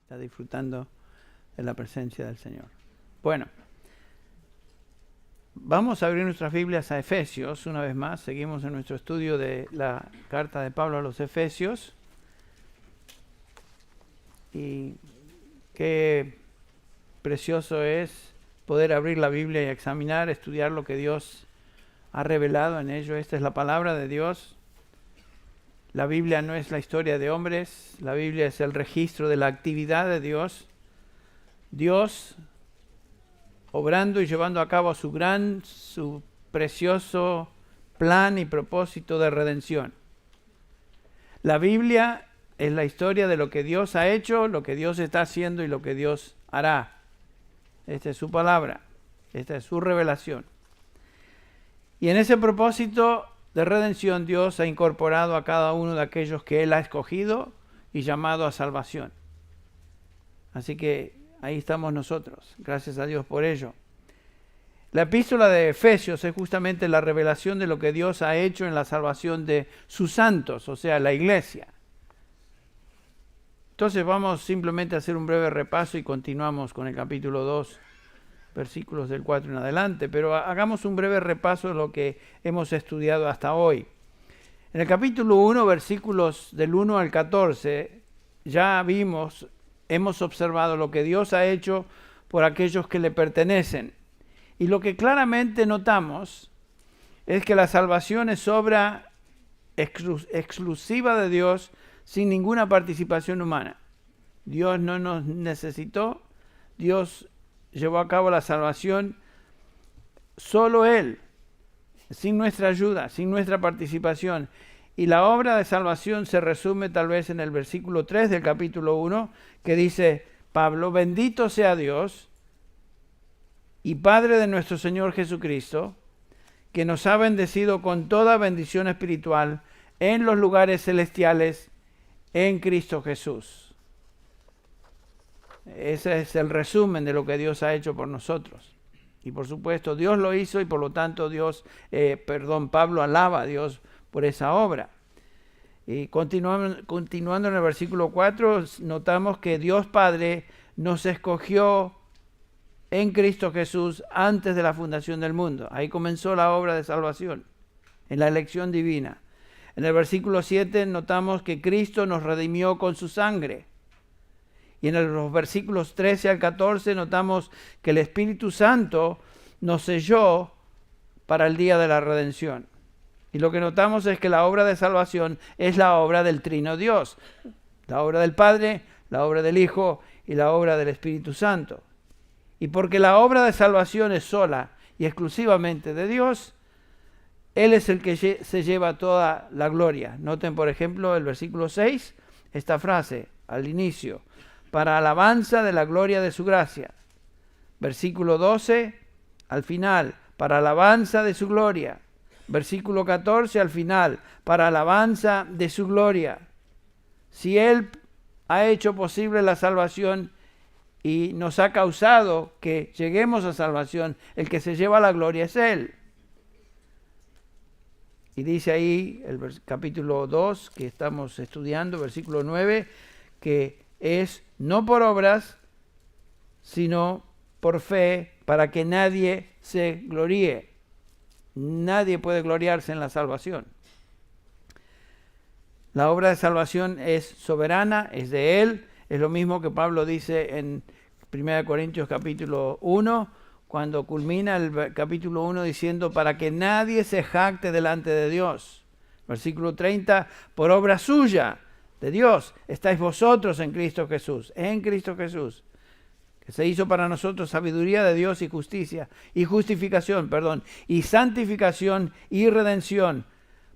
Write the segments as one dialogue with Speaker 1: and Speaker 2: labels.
Speaker 1: está disfrutando de la presencia del Señor. Bueno, vamos a abrir nuestras Biblias a Efesios una vez más. Seguimos en nuestro estudio de la carta de Pablo a los Efesios. Y qué precioso es poder abrir la Biblia y examinar, estudiar lo que Dios ha revelado en ello. Esta es la palabra de Dios. La Biblia no es la historia de hombres, la Biblia es el registro de la actividad de Dios. Dios obrando y llevando a cabo su precioso plan y propósito de redención. La Biblia es la historia de lo que Dios ha hecho, lo que Dios está haciendo y lo que Dios hará. Esta es su palabra, esta es su revelación. Y en ese propósito de redención Dios ha incorporado a cada uno de aquellos que Él ha escogido y llamado a salvación. Así que ahí estamos nosotros, gracias a Dios por ello. La epístola de Efesios es justamente la revelación de lo que Dios ha hecho en la salvación de sus santos, o sea, la iglesia. Entonces vamos simplemente a hacer un breve repaso y continuamos con el capítulo 2, versículos del 4 en adelante, pero hagamos un breve repaso de lo que hemos estudiado hasta hoy. En el capítulo 1, versículos del 1 al 14, ya hemos observado lo que Dios ha hecho por aquellos que le pertenecen. Y lo que claramente notamos es que la salvación es obra exclusiva de Dios, sin ninguna participación humana. Dios no nos necesitó, Dios llevó a cabo la salvación solo Él, sin nuestra ayuda, sin nuestra participación. Y la obra de salvación se resume tal vez en el versículo 3 del capítulo 1, que dice Pablo: bendito sea Dios y Padre de nuestro Señor Jesucristo, que nos ha bendecido con toda bendición espiritual en los lugares celestiales en Cristo Jesús. Ese es el resumen de lo que Dios ha hecho por nosotros. Y por supuesto Dios lo hizo y por lo tanto Pablo alaba a Dios por esa obra. Y continuando en el versículo 4, notamos que Dios Padre nos escogió en Cristo Jesús antes de la fundación del mundo. Ahí comenzó la obra de salvación, en la elección divina. En el versículo 7 notamos que Cristo nos redimió con su sangre. Y en los versículos 13 al 14 notamos que el Espíritu Santo nos selló para el día de la redención. Y lo que notamos es que la obra de salvación es la obra del Trino Dios. La obra del Padre, la obra del Hijo y la obra del Espíritu Santo. Y porque la obra de salvación es sola y exclusivamente de Dios, Él es el que se lleva toda la gloria. Noten, por ejemplo, el versículo 6, esta frase al inicio: para alabanza de la gloria de su gracia. Versículo 12, al final: para alabanza de su gloria. Versículo 14, al final: para alabanza de su gloria. Si Él ha hecho posible la salvación y nos ha causado que lleguemos a salvación, el que se lleva la gloria es Él. Y dice ahí el capítulo 2 que estamos estudiando, versículo 9, que es no por obras, sino por fe, para que nadie se gloríe. Nadie puede gloriarse en la salvación. La obra de salvación es soberana, es de Él. Es lo mismo que Pablo dice en 1 Corintios capítulo 1, cuando culmina el capítulo 1 diciendo: para que nadie se jacte delante de Dios. Versículo 30, por obra suya, de Dios, estáis vosotros en Cristo Jesús, que se hizo para nosotros sabiduría de Dios y justicia, y justificación, y santificación y redención,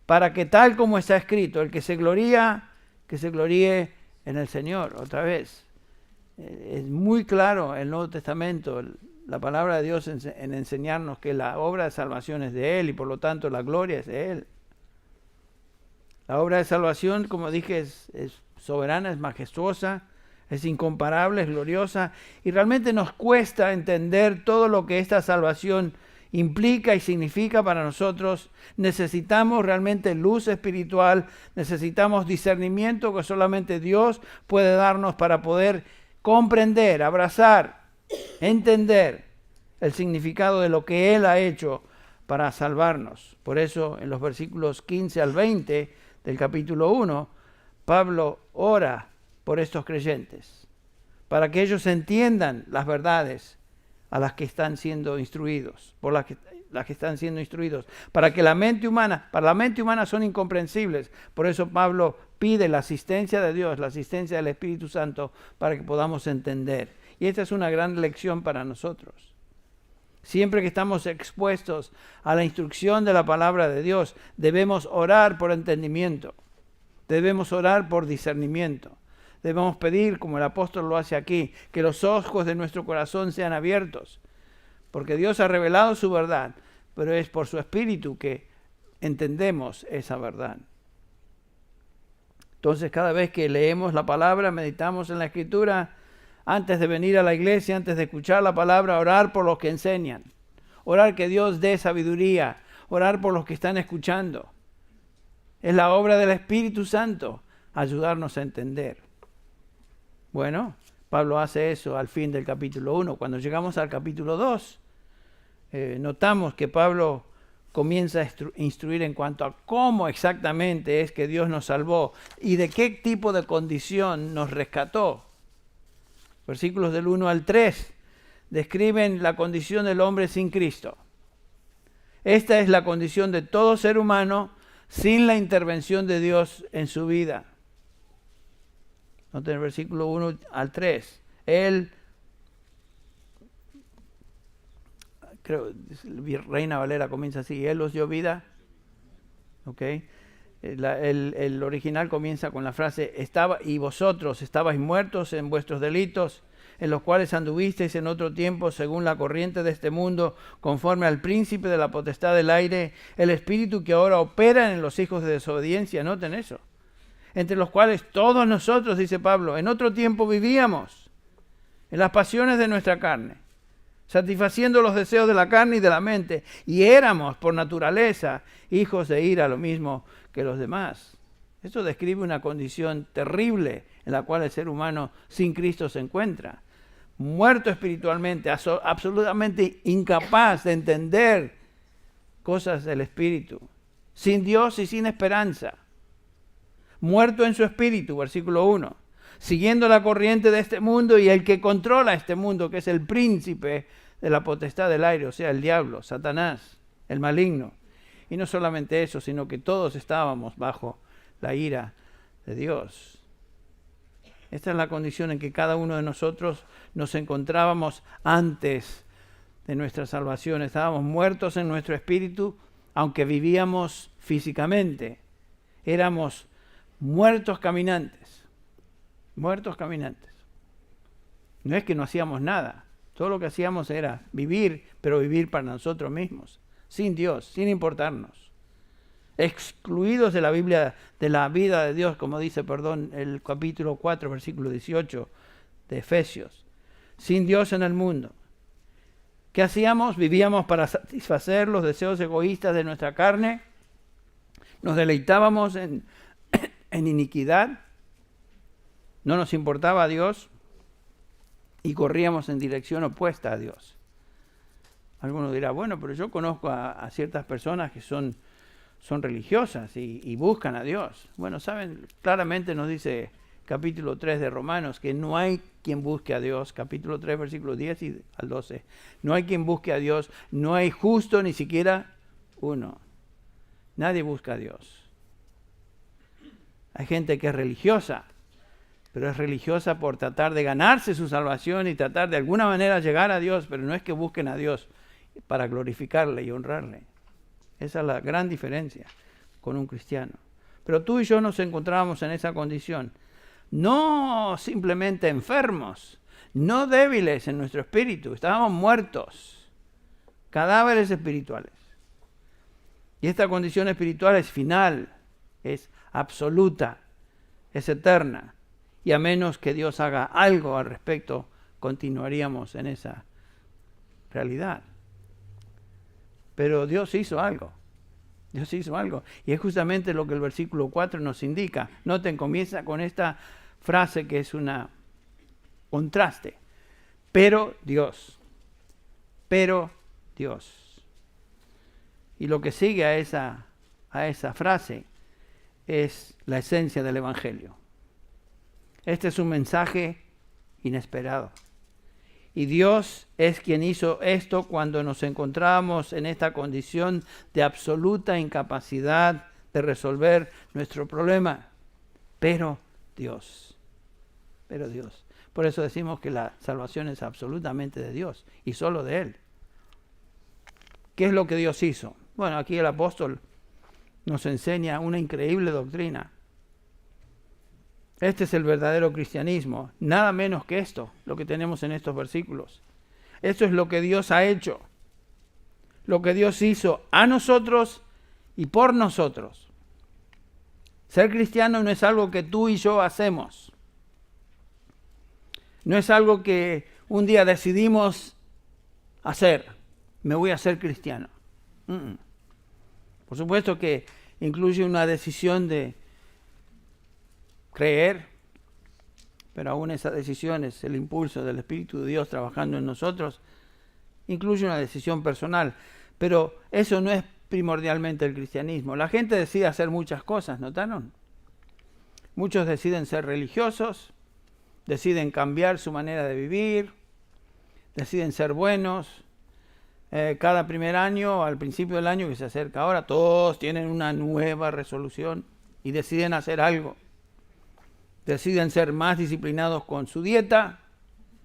Speaker 1: para que tal como está escrito, el que se gloría, que se gloríe en el Señor. Otra vez, es muy claro el Nuevo Testamento, la palabra de Dios en enseñarnos que la obra de salvación es de Él y por lo tanto la gloria es de Él. La obra de salvación, como dije, es soberana, es majestuosa, es incomparable, es gloriosa, y realmente nos cuesta entender todo lo que esta salvación implica y significa para nosotros. Necesitamos realmente luz espiritual, necesitamos discernimiento que solamente Dios puede darnos para poder comprender, abrazar, entender el significado de lo que Él ha hecho para salvarnos. Por eso, en los versículos 15 al 20 del capítulo 1, Pablo ora por estos creyentes, para que ellos entiendan las verdades a las que están siendo instruidos, por las que están siendo instruidos, para la mente humana son incomprensibles. Por eso Pablo pide la asistencia de Dios, la asistencia del Espíritu Santo, para que podamos entender. Y esta es una gran lección para nosotros. Siempre que estamos expuestos a la instrucción de la palabra de Dios, debemos orar por entendimiento, debemos orar por discernimiento. Debemos pedir, como el apóstol lo hace aquí, que los ojos de nuestro corazón sean abiertos, porque Dios ha revelado su verdad, pero es por su Espíritu que entendemos esa verdad. Entonces, cada vez que leemos la palabra, meditamos en la Escritura, antes de venir a la iglesia, antes de escuchar la palabra, orar por los que enseñan, orar que Dios dé sabiduría, orar por los que están escuchando. Es la obra del Espíritu Santo ayudarnos a entender. Bueno, Pablo hace eso al fin del capítulo 1. Cuando llegamos al capítulo 2, notamos que Pablo comienza a instruir en cuanto a cómo exactamente es que Dios nos salvó y de qué tipo de condición nos rescató. Versículos del 1 al 3 describen la condición del hombre sin Cristo. Esta es la condición de todo ser humano sin la intervención de Dios en su vida. Noten el versículo 1 al 3. Él, Reina Valera comienza así, Él os dio vida. ¿Okay? El original comienza con la frase, y vosotros estabais muertos en vuestros delitos, en los cuales anduvisteis en otro tiempo según la corriente de este mundo, conforme al príncipe de la potestad del aire, el espíritu que ahora opera en los hijos de desobediencia. Noten eso. Entre los cuales todos nosotros, dice Pablo, en otro tiempo vivíamos en las pasiones de nuestra carne, satisfaciendo los deseos de la carne y de la mente, y éramos por naturaleza hijos de ira, lo mismo que los demás. Esto describe una condición terrible en la cual el ser humano sin Cristo se encuentra, muerto espiritualmente, absolutamente incapaz de entender cosas del Espíritu, sin Dios y sin esperanza. Muerto en su espíritu, versículo 1, siguiendo la corriente de este mundo y el que controla este mundo, que es el príncipe de la potestad del aire, o sea, el diablo, Satanás, el maligno. Y no solamente eso, sino que todos estábamos bajo la ira de Dios. Esta es la condición en que cada uno de nosotros nos encontrábamos antes de nuestra salvación. Estábamos muertos en nuestro espíritu, aunque vivíamos físicamente. Éramos muertos caminantes. Muertos caminantes. No es que no hacíamos nada. Todo lo que hacíamos era vivir, pero vivir para nosotros mismos. Sin Dios, sin importarnos. Excluidos de la Biblia, de la vida de Dios, como dice, el capítulo 4, versículo 18 de Efesios. Sin Dios en el mundo. ¿Qué hacíamos? Vivíamos para satisfacer los deseos egoístas de nuestra carne. Nos deleitábamos en iniquidad. No nos importaba a Dios y corríamos en dirección opuesta a Dios. Alguno dirá, bueno, pero yo conozco a ciertas personas que son religiosas y buscan a Dios. Bueno, saben, claramente nos dice capítulo 3 de Romanos que no hay quien busque a Dios. Capítulo 3, versículos 10 y al 12. No hay quien busque a Dios, no hay justo ni siquiera uno. Nadie busca a Dios. Hay gente que es religiosa, pero es religiosa por tratar de ganarse su salvación y tratar de alguna manera llegar a Dios, pero no es que busquen a Dios para glorificarle y honrarle. Esa es la gran diferencia con un cristiano. Pero tú y yo nos encontrábamos en esa condición, no simplemente enfermos, no débiles en nuestro espíritu, estábamos muertos, cadáveres espirituales. Y esta condición espiritual es final, es absoluta, es eterna. Y a menos que Dios haga algo al respecto, continuaríamos en esa realidad. Pero Dios hizo algo. Dios hizo algo. Y es justamente lo que el versículo 4 nos indica. Noten, comienza con esta frase que es una contraste. Pero Dios. Y lo que sigue a esa frase es la esencia del Evangelio. Este es un mensaje inesperado. Y Dios es quien hizo esto cuando nos encontrábamos en esta condición de absoluta incapacidad de resolver nuestro problema. Pero Dios. Por eso decimos que la salvación es absolutamente de Dios y solo de Él. ¿Qué es lo que Dios hizo? Bueno, aquí el apóstol nos enseña una increíble doctrina. Este es el verdadero cristianismo, nada menos que esto, lo que tenemos en estos versículos. Esto es lo que Dios ha hecho, lo que Dios hizo a nosotros y por nosotros. Ser cristiano no es algo que tú y yo hacemos. No es algo que un día decidimos hacer. Me voy a ser cristiano. Por supuesto que incluye una decisión de creer, pero aún esa decisión es el impulso del Espíritu de Dios trabajando en nosotros. Incluye una decisión personal, pero eso no es primordialmente el cristianismo. La gente decide hacer muchas cosas, ¿notaron? Muchos deciden ser religiosos, deciden cambiar su manera de vivir, deciden ser buenos. Cada primer año, al principio del año que se acerca ahora, todos tienen una nueva resolución y deciden hacer algo. Deciden ser más disciplinados con su dieta,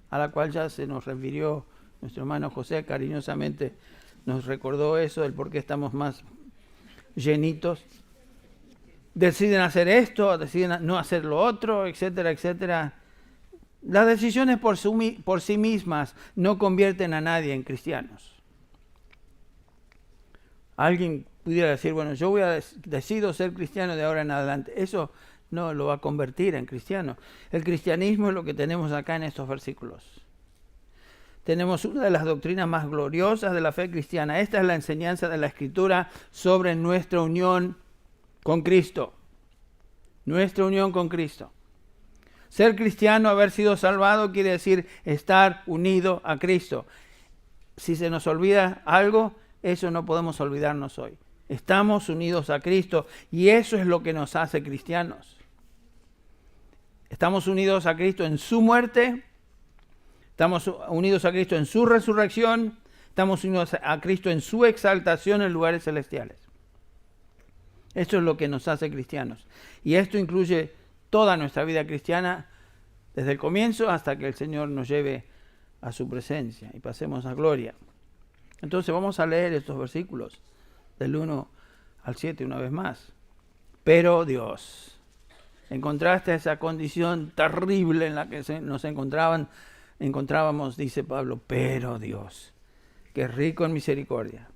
Speaker 1: a la cual ya se nos refirió nuestro hermano José, cariñosamente nos recordó eso, del por qué estamos más llenitos. Deciden hacer esto, deciden no hacer lo otro, etcétera, etcétera. Las decisiones por sí mismas no convierten a nadie en cristianos. Alguien pudiera decir, bueno, yo decido ser cristiano de ahora en adelante. Eso no lo va a convertir en cristiano. El cristianismo es lo que tenemos acá en estos versículos. Tenemos una de las doctrinas más gloriosas de la fe cristiana. Esta es la enseñanza de la Escritura sobre nuestra unión con Cristo. Nuestra unión con Cristo. Ser cristiano, haber sido salvado, quiere decir estar unido a Cristo. Si se nos olvida algo, eso no podemos olvidarnos hoy. Estamos unidos a Cristo y eso es lo que nos hace cristianos. Estamos unidos a Cristo en su muerte, estamos unidos a Cristo en su resurrección, estamos unidos a Cristo en su exaltación en lugares celestiales. Esto es lo que nos hace cristianos. Y esto incluye toda nuestra vida cristiana, desde el comienzo hasta que el Señor nos lleve a su presencia y pasemos a gloria. Entonces vamos a leer estos versículos del 1 al 7 una vez más. Pero Dios, en contraste a esa condición terrible en la que nos encontrábamos, dice Pablo, pero Dios, que es rico en misericordia,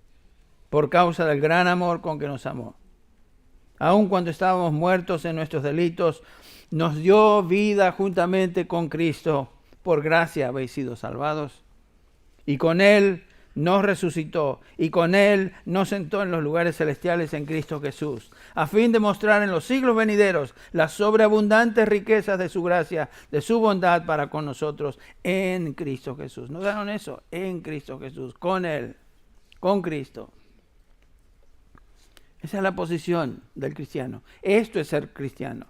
Speaker 1: por causa del gran amor con que nos amó, aun cuando estábamos muertos en nuestros delitos, nos dio vida juntamente con Cristo. Por gracia habéis sido salvados. Y con Él nos resucitó. Y con Él nos sentó en los lugares celestiales en Cristo Jesús, a fin de mostrar en los siglos venideros las sobreabundantes riquezas de su gracia, de su bondad para con nosotros en Cristo Jesús. ¿No daron eso? En Cristo Jesús, con Él, con Cristo. Esa es la posición del cristiano. Esto es ser cristiano.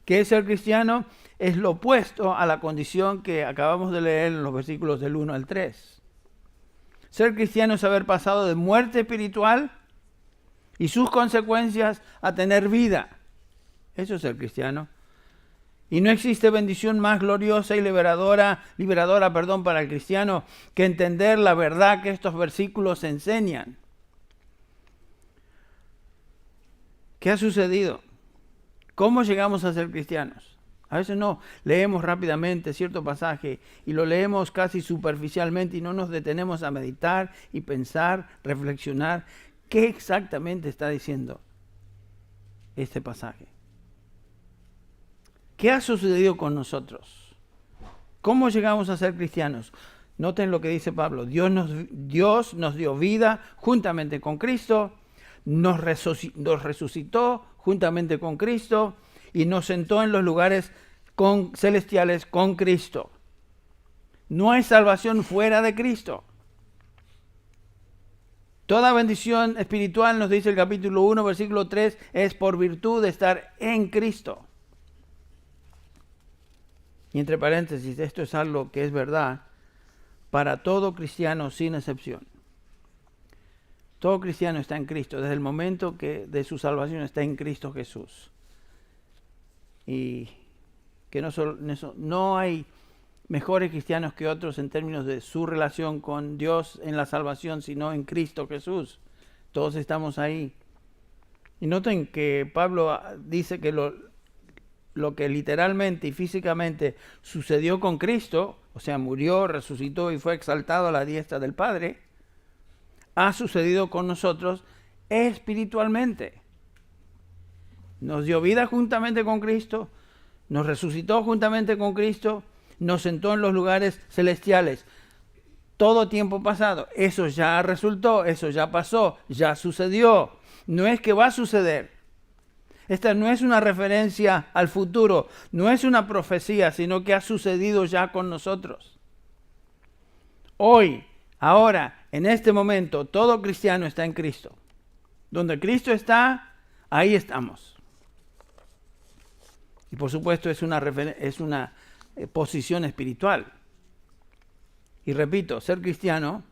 Speaker 1: ¿Qué es ser cristiano? Es lo opuesto a la condición que acabamos de leer en los versículos del 1 al 3. Ser cristiano es haber pasado de muerte espiritual y sus consecuencias a tener vida. Eso es ser cristiano. Y no existe bendición más gloriosa y liberadora, para el cristiano que entender la verdad que estos versículos enseñan. ¿Qué ha sucedido? ¿Cómo llegamos a ser cristianos? A veces no leemos rápidamente cierto pasaje y lo leemos casi superficialmente y no nos detenemos a meditar y pensar, reflexionar qué exactamente está diciendo este pasaje. ¿Qué ha sucedido con nosotros? ¿Cómo llegamos a ser cristianos? Noten lo que dice Pablo. Dios nos dio vida juntamente con Cristo, nos resucitó juntamente con Cristo y nos sentó en los lugares celestiales con Cristo. No hay salvación fuera de Cristo. Toda bendición espiritual, nos dice el capítulo 1, versículo 3, es por virtud de estar en Cristo. Y entre paréntesis, esto es algo que es verdad para todo cristiano sin excepción. Todo cristiano está en Cristo, desde el momento que de su salvación está en Cristo Jesús. Y que no hay mejores cristianos que otros en términos de su relación con Dios en la salvación, sino en Cristo Jesús. Todos estamos ahí. Y noten que Pablo dice que lo que literalmente y físicamente sucedió con Cristo, o sea, murió, resucitó y fue exaltado a la diestra del Padre, ha sucedido con nosotros espiritualmente. Nos dio vida juntamente con Cristo, nos resucitó juntamente con Cristo, nos sentó en los lugares celestiales. Todo tiempo pasado, eso ya resultó, eso ya pasó, ya sucedió. No es que va a suceder. Esta no es una referencia al futuro, no es una profecía, sino que ha sucedido ya con nosotros. Hoy, ahora, en este momento, todo cristiano está en Cristo. Donde Cristo está, ahí estamos. Y por supuesto es una posición espiritual. Y repito, ser cristiano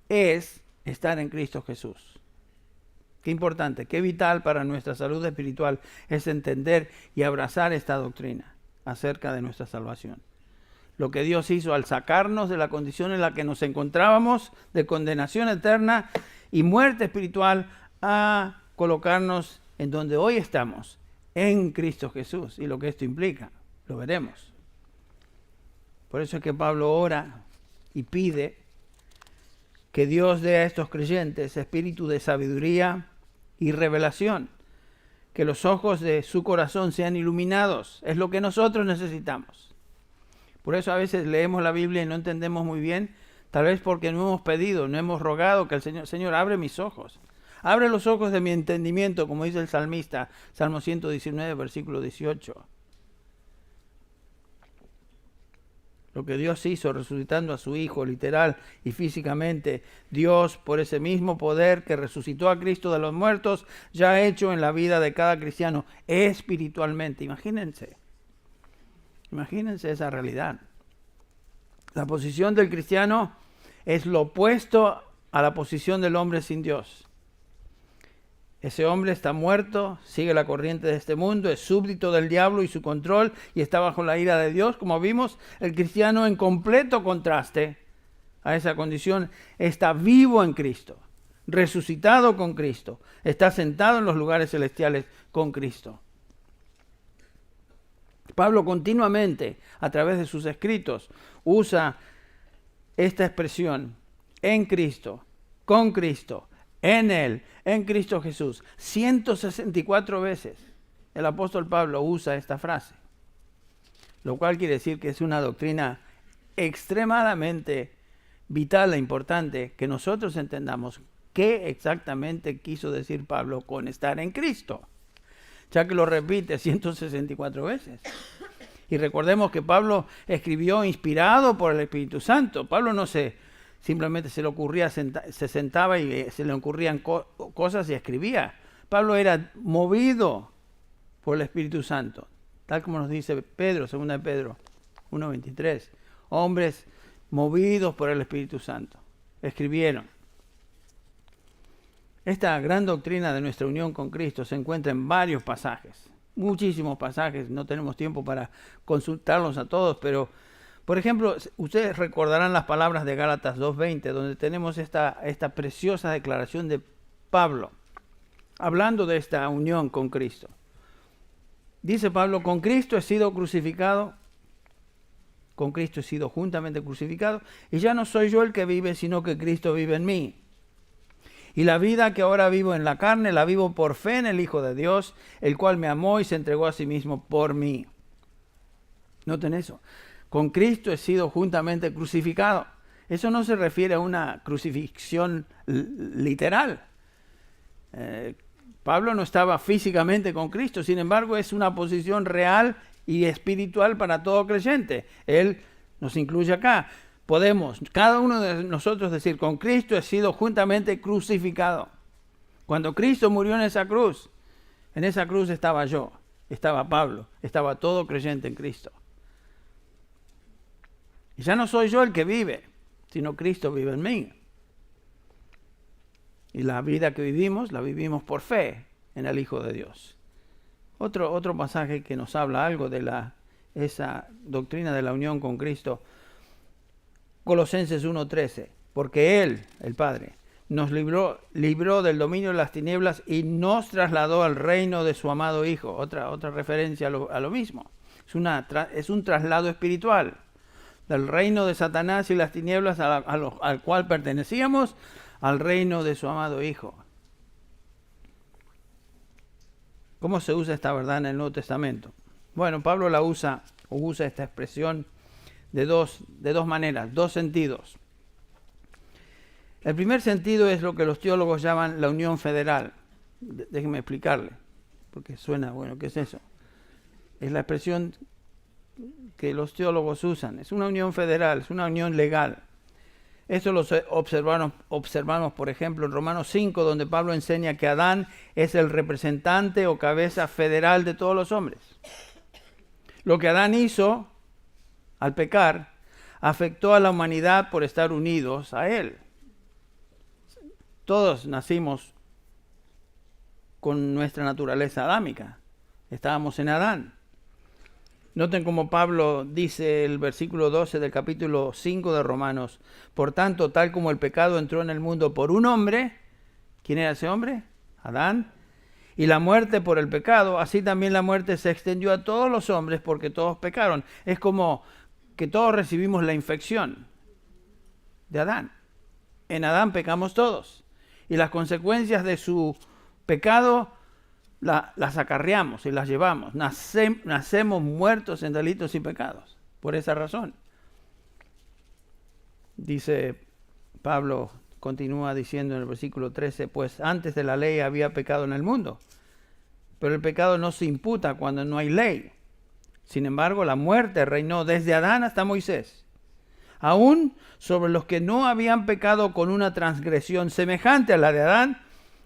Speaker 1: es estar en Cristo Jesús. Qué importante, qué vital para nuestra salud espiritual es entender y abrazar esta doctrina acerca de nuestra salvación. Lo que Dios hizo al sacarnos de la condición en la que nos encontrábamos, de condenación eterna y muerte espiritual, a colocarnos en donde hoy estamos, en Cristo Jesús. Y lo que esto implica, lo veremos. Por eso es que Pablo ora y pide que Dios dé a estos creyentes espíritu de sabiduría y revelación, que los ojos de su corazón sean iluminados. Es lo que nosotros necesitamos. Por eso a veces leemos la Biblia y no entendemos muy bien, tal vez porque no hemos pedido, no hemos rogado que el Señor, abre mis ojos. Abre los ojos de mi entendimiento, como dice el salmista, Salmo 119, versículo 18. Lo que Dios hizo resucitando a su Hijo, literal y físicamente, Dios, por ese mismo poder que resucitó a Cristo de los muertos, ya ha hecho en la vida de cada cristiano espiritualmente. Imagínense esa realidad. La posición del cristiano es lo opuesto a la posición del hombre sin Dios. Ese hombre está muerto, sigue la corriente de este mundo, es súbdito del diablo y su control y está bajo la ira de Dios. Como vimos, el cristiano en completo contraste a esa condición está vivo en Cristo, resucitado con Cristo, está sentado en los lugares celestiales con Cristo. Pablo continuamente, a través de sus escritos, usa esta expresión, en Cristo, con Cristo, en Él, en Cristo Jesús. 164 veces el apóstol Pablo usa esta frase, lo cual quiere decir que es una doctrina extremadamente vital e importante que nosotros entendamos qué exactamente quiso decir Pablo con estar en Cristo, ya que lo repite 164 veces. Y recordemos que Pablo escribió inspirado por el Espíritu Santo. Pablo simplemente se sentaba y se le ocurrían cosas y escribía. Pablo era movido por el Espíritu Santo, tal como nos dice Pedro, 2 de Pedro 1:23. Hombres movidos por el Espíritu Santo escribieron. Esta gran doctrina de nuestra unión con Cristo se encuentra en varios pasajes, muchísimos pasajes, no tenemos tiempo para consultarlos a todos, pero por ejemplo, ustedes recordarán las palabras de Gálatas 2:20, donde tenemos esta preciosa declaración de Pablo, hablando de esta unión con Cristo. Dice Pablo, con Cristo he sido crucificado, con Cristo he sido juntamente crucificado, y ya no soy yo el que vive, sino que Cristo vive en mí. Y la vida que ahora vivo en la carne, la vivo por fe en el Hijo de Dios, el cual me amó y se entregó a sí mismo por mí. Noten eso. Con Cristo he sido juntamente crucificado. Eso no se refiere a una crucifixión literal. Pablo no estaba físicamente con Cristo, sin embargo es una posición real y espiritual para todo creyente. Él nos incluye acá. Podemos, cada uno de nosotros decir, con Cristo he sido juntamente crucificado. Cuando Cristo murió en esa cruz estaba yo, estaba Pablo, estaba todo creyente en Cristo. Y ya no soy yo el que vive, sino Cristo vive en mí. Y la vida que vivimos, la vivimos por fe en el Hijo de Dios. Otro pasaje que nos habla algo de esa doctrina de la unión con Cristo, Colosenses 1:13, porque Él, el Padre, nos libró del dominio de las tinieblas y nos trasladó al reino de su amado Hijo. Otra referencia a lo mismo. Es un traslado espiritual del reino de Satanás y las tinieblas al cual pertenecíamos, al reino de su amado Hijo. ¿Cómo se usa esta verdad en el Nuevo Testamento? Bueno, Pablo usa esta expresión de dos maneras, dos sentidos. El primer sentido es lo que los teólogos llaman la unión federal. Déjenme explicarle, porque suena, bueno, ¿qué es eso? Es la expresión que los teólogos usan. Es una unión federal, es una unión legal. Esto lo observamos, por ejemplo, en Romanos 5, donde Pablo enseña que Adán es el representante o cabeza federal de todos los hombres. Lo que Adán hizo al pecar afectó a la humanidad por estar unidos a él. Todos nacimos con nuestra naturaleza adámica. Estábamos en Adán. Noten cómo Pablo dice el versículo 12 del capítulo 5 de Romanos. Por tanto, tal como el pecado entró en el mundo por un hombre, ¿quién era ese hombre? Adán. Y la muerte por el pecado, así también la muerte se extendió a todos los hombres porque todos pecaron. Es como que todos recibimos la infección de Adán. En Adán pecamos todos. Y las consecuencias de su pecado las acarreamos y las llevamos. Nacemos muertos en delitos y pecados. Por esa razón. Dice Pablo, continúa diciendo en el versículo 13, pues antes de la ley había pecado en el mundo. Pero el pecado no se imputa cuando no hay ley. Sin embargo, la muerte reinó desde Adán hasta Moisés, aún sobre los que no habían pecado con una transgresión semejante a la de Adán,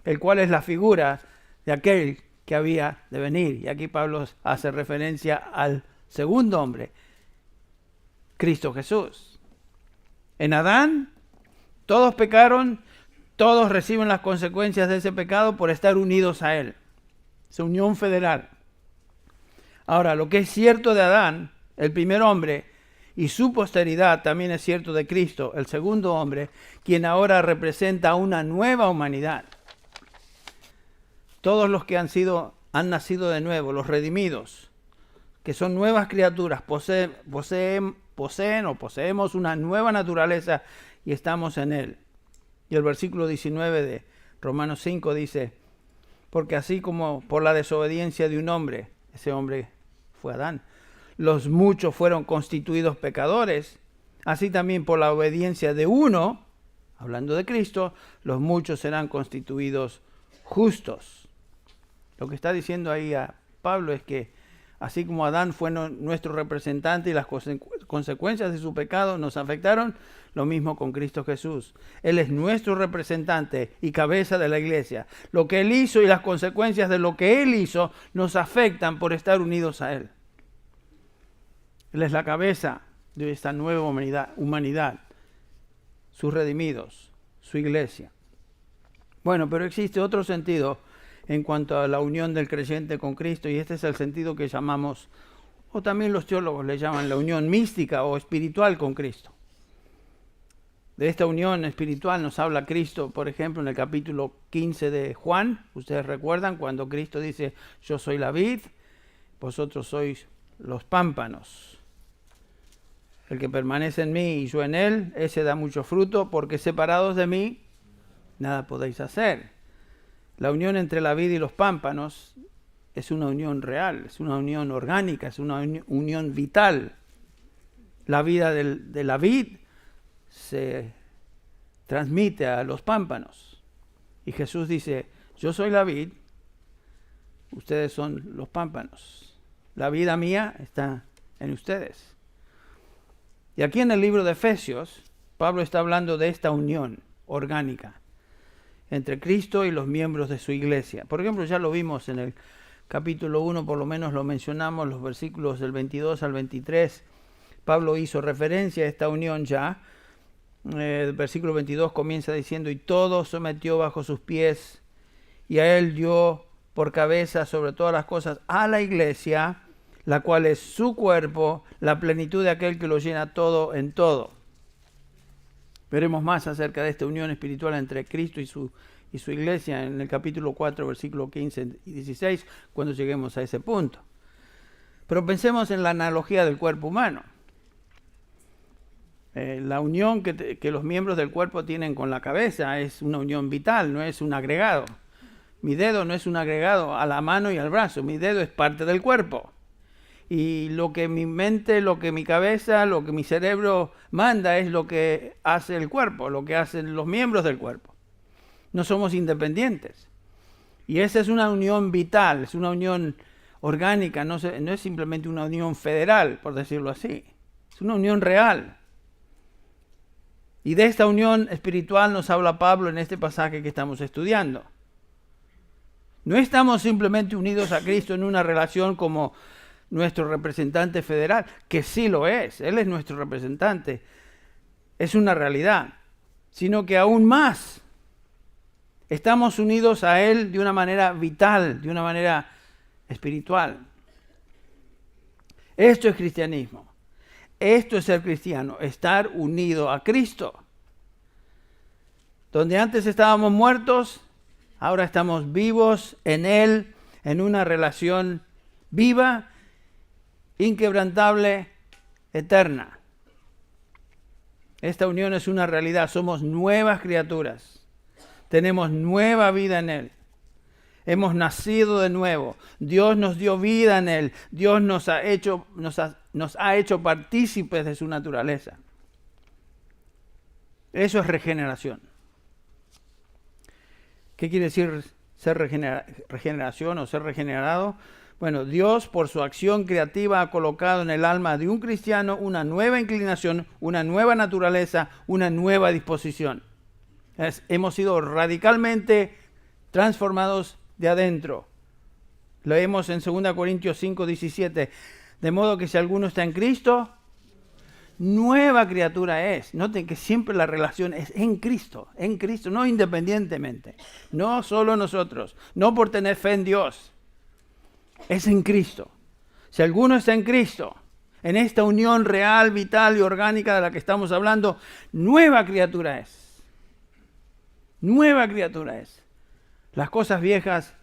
Speaker 1: el cual es la figura de aquel que había de venir. Y aquí Pablo hace referencia al segundo hombre, Cristo Jesús. En Adán, todos pecaron, todos reciben las consecuencias de ese pecado por estar unidos a él. Es unión federal. Ahora, lo que es cierto de Adán, el primer hombre, y su posteridad también es cierto de Cristo, el segundo hombre, quien ahora representa una nueva humanidad. Todos los que han nacido de nuevo, los redimidos, que son nuevas criaturas, poseemos una nueva naturaleza y estamos en él. Y el versículo 19 de Romanos 5 dice, porque así como por la desobediencia de un hombre, ese hombre fue Adán, los muchos fueron constituidos pecadores, así también por la obediencia de uno, hablando de Cristo, los muchos serán constituidos justos. Lo que está diciendo ahí a Pablo es que así como Adán fue nuestro representante y las consecuencias de su pecado nos afectaron, lo mismo con Cristo Jesús. Él es nuestro representante y cabeza de la iglesia. Lo que Él hizo y las consecuencias de lo que Él hizo nos afectan por estar unidos a Él. Él es la cabeza de esta nueva humanidad, sus redimidos, su iglesia. Bueno, pero existe otro sentido en cuanto a la unión del creyente con Cristo, y este es el sentido que llamamos, o también los teólogos le llaman la unión mística o espiritual con Cristo. De esta unión espiritual nos habla Cristo, por ejemplo, en el capítulo 15 de Juan. Ustedes recuerdan cuando Cristo dice, yo soy la vid, vosotros sois los pámpanos. El que permanece en mí y yo en él, ese da mucho fruto, porque separados de mí, nada podéis hacer. La unión entre la vid y los pámpanos es una unión real, es una unión orgánica, es una unión vital. La vida de la vid se transmite a los pámpanos. Y Jesús dice, yo soy la vid, ustedes son los pámpanos. La vida mía está en ustedes. Y aquí en el libro de Efesios, Pablo está hablando de esta unión orgánica entre Cristo y los miembros de su iglesia. Por ejemplo, ya lo vimos en el capítulo 1, por lo menos lo mencionamos, los versículos del 22 al 23. Pablo hizo referencia a esta unión ya. El versículo 22 comienza diciendo: y todo sometió bajo sus pies, y a él dio por cabeza sobre todas las cosas a la iglesia, la cual es su cuerpo, la plenitud de aquel que lo llena todo en todo. Veremos más acerca de esta unión espiritual entre Cristo y su iglesia en el capítulo 4, versículos 15 y 16, cuando lleguemos a ese punto. Pero pensemos en la analogía del cuerpo humano. La unión que los miembros del cuerpo tienen con la cabeza es una unión vital, no es un agregado. Mi dedo no es un agregado a la mano y al brazo, mi dedo es parte del cuerpo. Y lo que mi mente, lo que mi cabeza, lo que mi cerebro manda es lo que hace el cuerpo, lo que hacen los miembros del cuerpo. No somos independientes. Y esa es una unión vital, es una unión orgánica, no es simplemente una unión federal, por decirlo así. Es una unión real. Y de esta unión espiritual nos habla Pablo en este pasaje que estamos estudiando. No estamos simplemente unidos a Cristo en una relación como nuestro representante federal, que sí lo es, Él es nuestro representante, es una realidad, sino que aún más estamos unidos a Él de una manera vital, de una manera espiritual. Esto es cristianismo, esto es ser cristiano, estar unido a Cristo. Donde antes estábamos muertos, ahora estamos vivos en Él, en una relación viva, inquebrantable, eterna. Esta unión es una realidad, somos nuevas criaturas, tenemos nueva vida en Él, hemos nacido de nuevo, Dios nos dio vida en Él, Dios nos ha hecho partícipes de su naturaleza. Eso es regeneración. ¿Qué quiere decir ser regeneración o ser regenerado? Bueno, Dios por su acción creativa ha colocado en el alma de un cristiano una nueva inclinación, una nueva naturaleza, una nueva disposición. Hemos sido radicalmente transformados de adentro. Leemos en 2 Corintios 5, 17. De modo que si alguno está en Cristo, nueva criatura es. Noten que siempre la relación es en Cristo, no independientemente. No solo nosotros, no por tener fe en Dios. Es en Cristo. Si alguno está en Cristo, en esta unión real, vital y orgánica de la que estamos hablando, nueva criatura es. Nueva criatura es. Las cosas viejas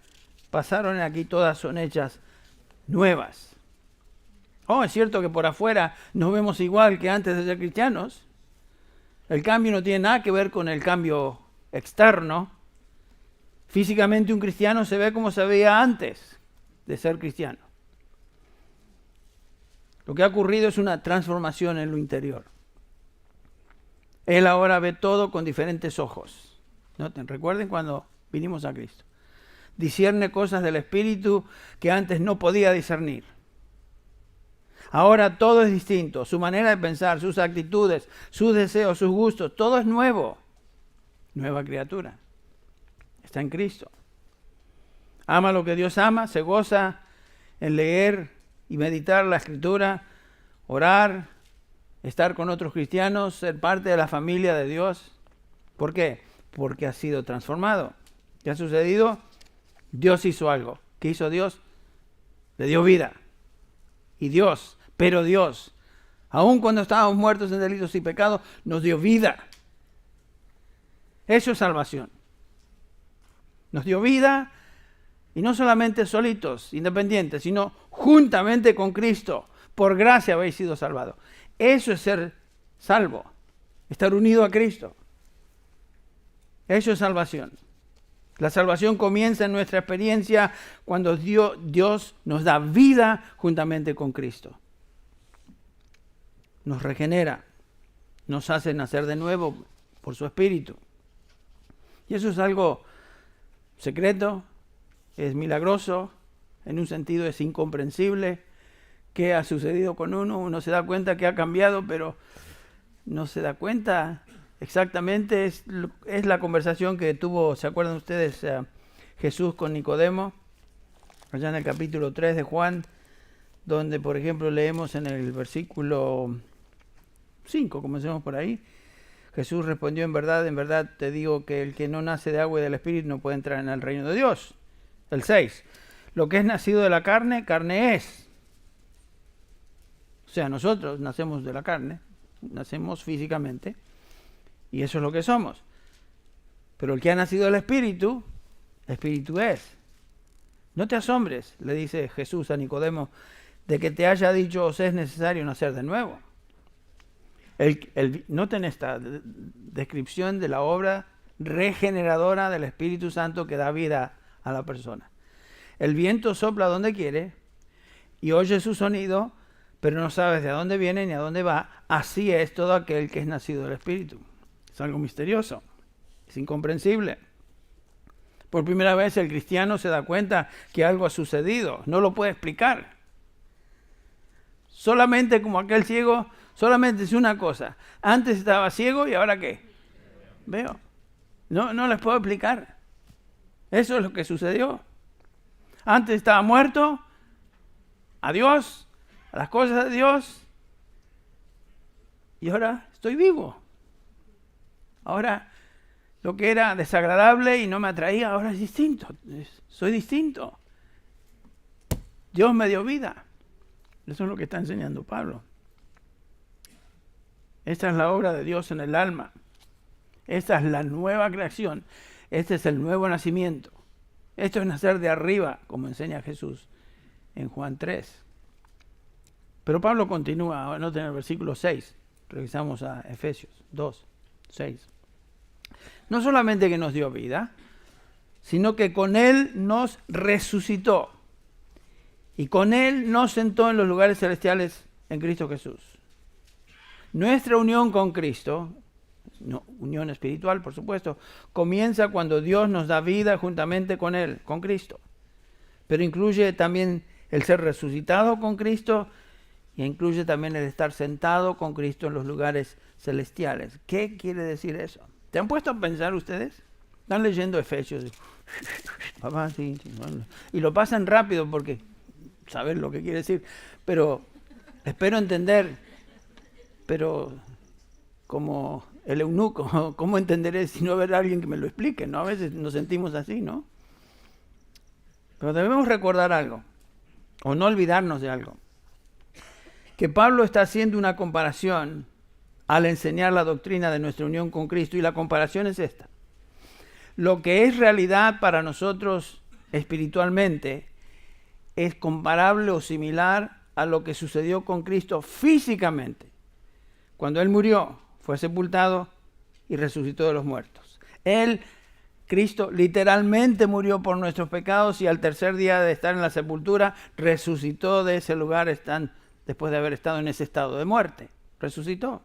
Speaker 1: pasaron y aquí todas son hechas nuevas. Oh, es cierto que por afuera nos vemos igual que antes de ser cristianos. El cambio no tiene nada que ver con el cambio externo. Físicamente un cristiano se ve como se veía antes de ser cristiano. Lo que ha ocurrido es una transformación en lo interior. Él ahora ve todo con diferentes ojos. Noten, recuerden cuando vinimos a Cristo. Discierne cosas del Espíritu que antes no podía discernir. Ahora todo es distinto. Su manera de pensar, sus actitudes, sus deseos, sus gustos, todo es nuevo. Nueva criatura. Está en Cristo. Ama lo que Dios ama, se goza en leer y meditar la Escritura, orar, estar con otros cristianos, ser parte de la familia de Dios. ¿Por qué? Porque ha sido transformado. ¿Qué ha sucedido? Dios hizo algo. ¿Qué hizo Dios? Le dio vida. Y Dios, aun cuando estábamos muertos en delitos y pecados, nos dio vida. Eso es salvación. Nos dio vida. Y no solamente solitos, independientes, sino juntamente con Cristo. Por gracia habéis sido salvados. Eso es ser salvo. Estar unido a Cristo. Eso es salvación. La salvación comienza en nuestra experiencia cuando Dios nos da vida juntamente con Cristo. Nos regenera. Nos hace nacer de nuevo por su Espíritu. Y eso es algo secreto. Es milagroso, en un sentido es incomprensible, qué ha sucedido con uno se da cuenta que ha cambiado, pero no se da cuenta exactamente. Es la conversación que tuvo, ¿se acuerdan ustedes? Jesús con Nicodemo, allá en el capítulo 3 de Juan, donde, por ejemplo, leemos en el versículo 5, comencemos por ahí. Jesús respondió: en verdad te digo que el que no nace de agua y del Espíritu no puede entrar en el reino de Dios. El 6. Lo que es nacido de la carne, carne es. O sea, nosotros nacemos de la carne, nacemos físicamente, y eso es lo que somos. Pero el que ha nacido del Espíritu, Espíritu es. No te asombres, le dice Jesús a Nicodemo, de que te haya dicho: os es necesario nacer de nuevo. Noten esta descripción de la obra regeneradora del Espíritu Santo que da vida a la persona. El viento sopla donde quiere y oye su sonido, pero no sabes de dónde viene ni a dónde va. Así es todo aquel que es nacido del Espíritu. Es algo misterioso, es incomprensible. Por primera vez el cristiano se da cuenta que algo ha sucedido, no lo puede explicar. Solamente como aquel ciego, solamente es una cosa: antes estaba ciego y ahora ¿qué? Veo. No les puedo explicar. Eso es lo que sucedió. Antes estaba muerto a Dios, a las cosas de Dios, y ahora estoy vivo. Ahora lo que era desagradable y no me atraía, ahora es distinto. Soy distinto. Dios me dio vida. Eso es lo que está enseñando Pablo. Esta es la obra de Dios en el alma. Esta es la nueva creación. Este es el nuevo nacimiento. Esto es nacer de arriba, como enseña Jesús en Juan 3. Pero Pablo continúa, en el versículo 6. Revisamos a Efesios 2, 6. No solamente que nos dio vida, sino que con Él nos resucitó. Y con Él nos sentó en los lugares celestiales en Cristo Jesús. Nuestra unión con Cristo, unión espiritual por supuesto, comienza cuando Dios nos da vida juntamente con Él, con Cristo. Pero incluye también el ser resucitado con Cristo y incluye también el estar sentado con Cristo en los lugares celestiales. ¿Qué quiere decir eso? ¿Te han puesto a pensar ustedes? Están leyendo Efesios y lo pasan rápido porque saber lo que quiere decir, pero espero entender, pero como el eunuco, ¿cómo entenderé si no haber alguien que me lo explique? ¿No? A veces nos sentimos así, ¿no? Pero debemos recordar algo, o no olvidarnos de algo, que Pablo está haciendo una comparación al enseñar la doctrina de nuestra unión con Cristo, y la comparación es esta. Lo que es realidad para nosotros espiritualmente es comparable o similar a lo que sucedió con Cristo físicamente. Cuando Él murió, fue sepultado y resucitó de los muertos. Cristo, literalmente murió por nuestros pecados y al tercer día de estar en la sepultura, resucitó de ese lugar después de haber estado en ese estado de muerte. Resucitó.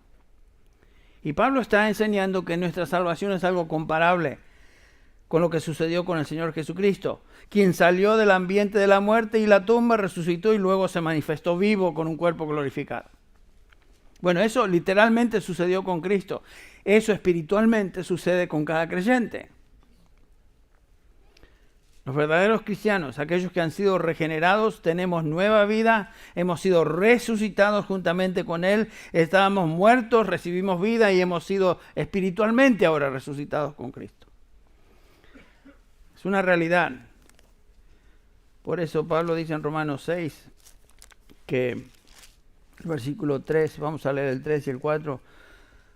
Speaker 1: Y Pablo está enseñando que nuestra salvación es algo comparable con lo que sucedió con el Señor Jesucristo, quien salió del ambiente de la muerte y la tumba, resucitó y luego se manifestó vivo con un cuerpo glorificado. Bueno, eso literalmente sucedió con Cristo. Eso espiritualmente sucede con cada creyente. Los verdaderos cristianos, aquellos que han sido regenerados, tenemos nueva vida, hemos sido resucitados juntamente con Él, estábamos muertos, recibimos vida y hemos sido espiritualmente ahora resucitados con Cristo. Es una realidad. Por eso Pablo dice en Romanos 6, que el versículo 3, vamos a leer el 3 y el 4,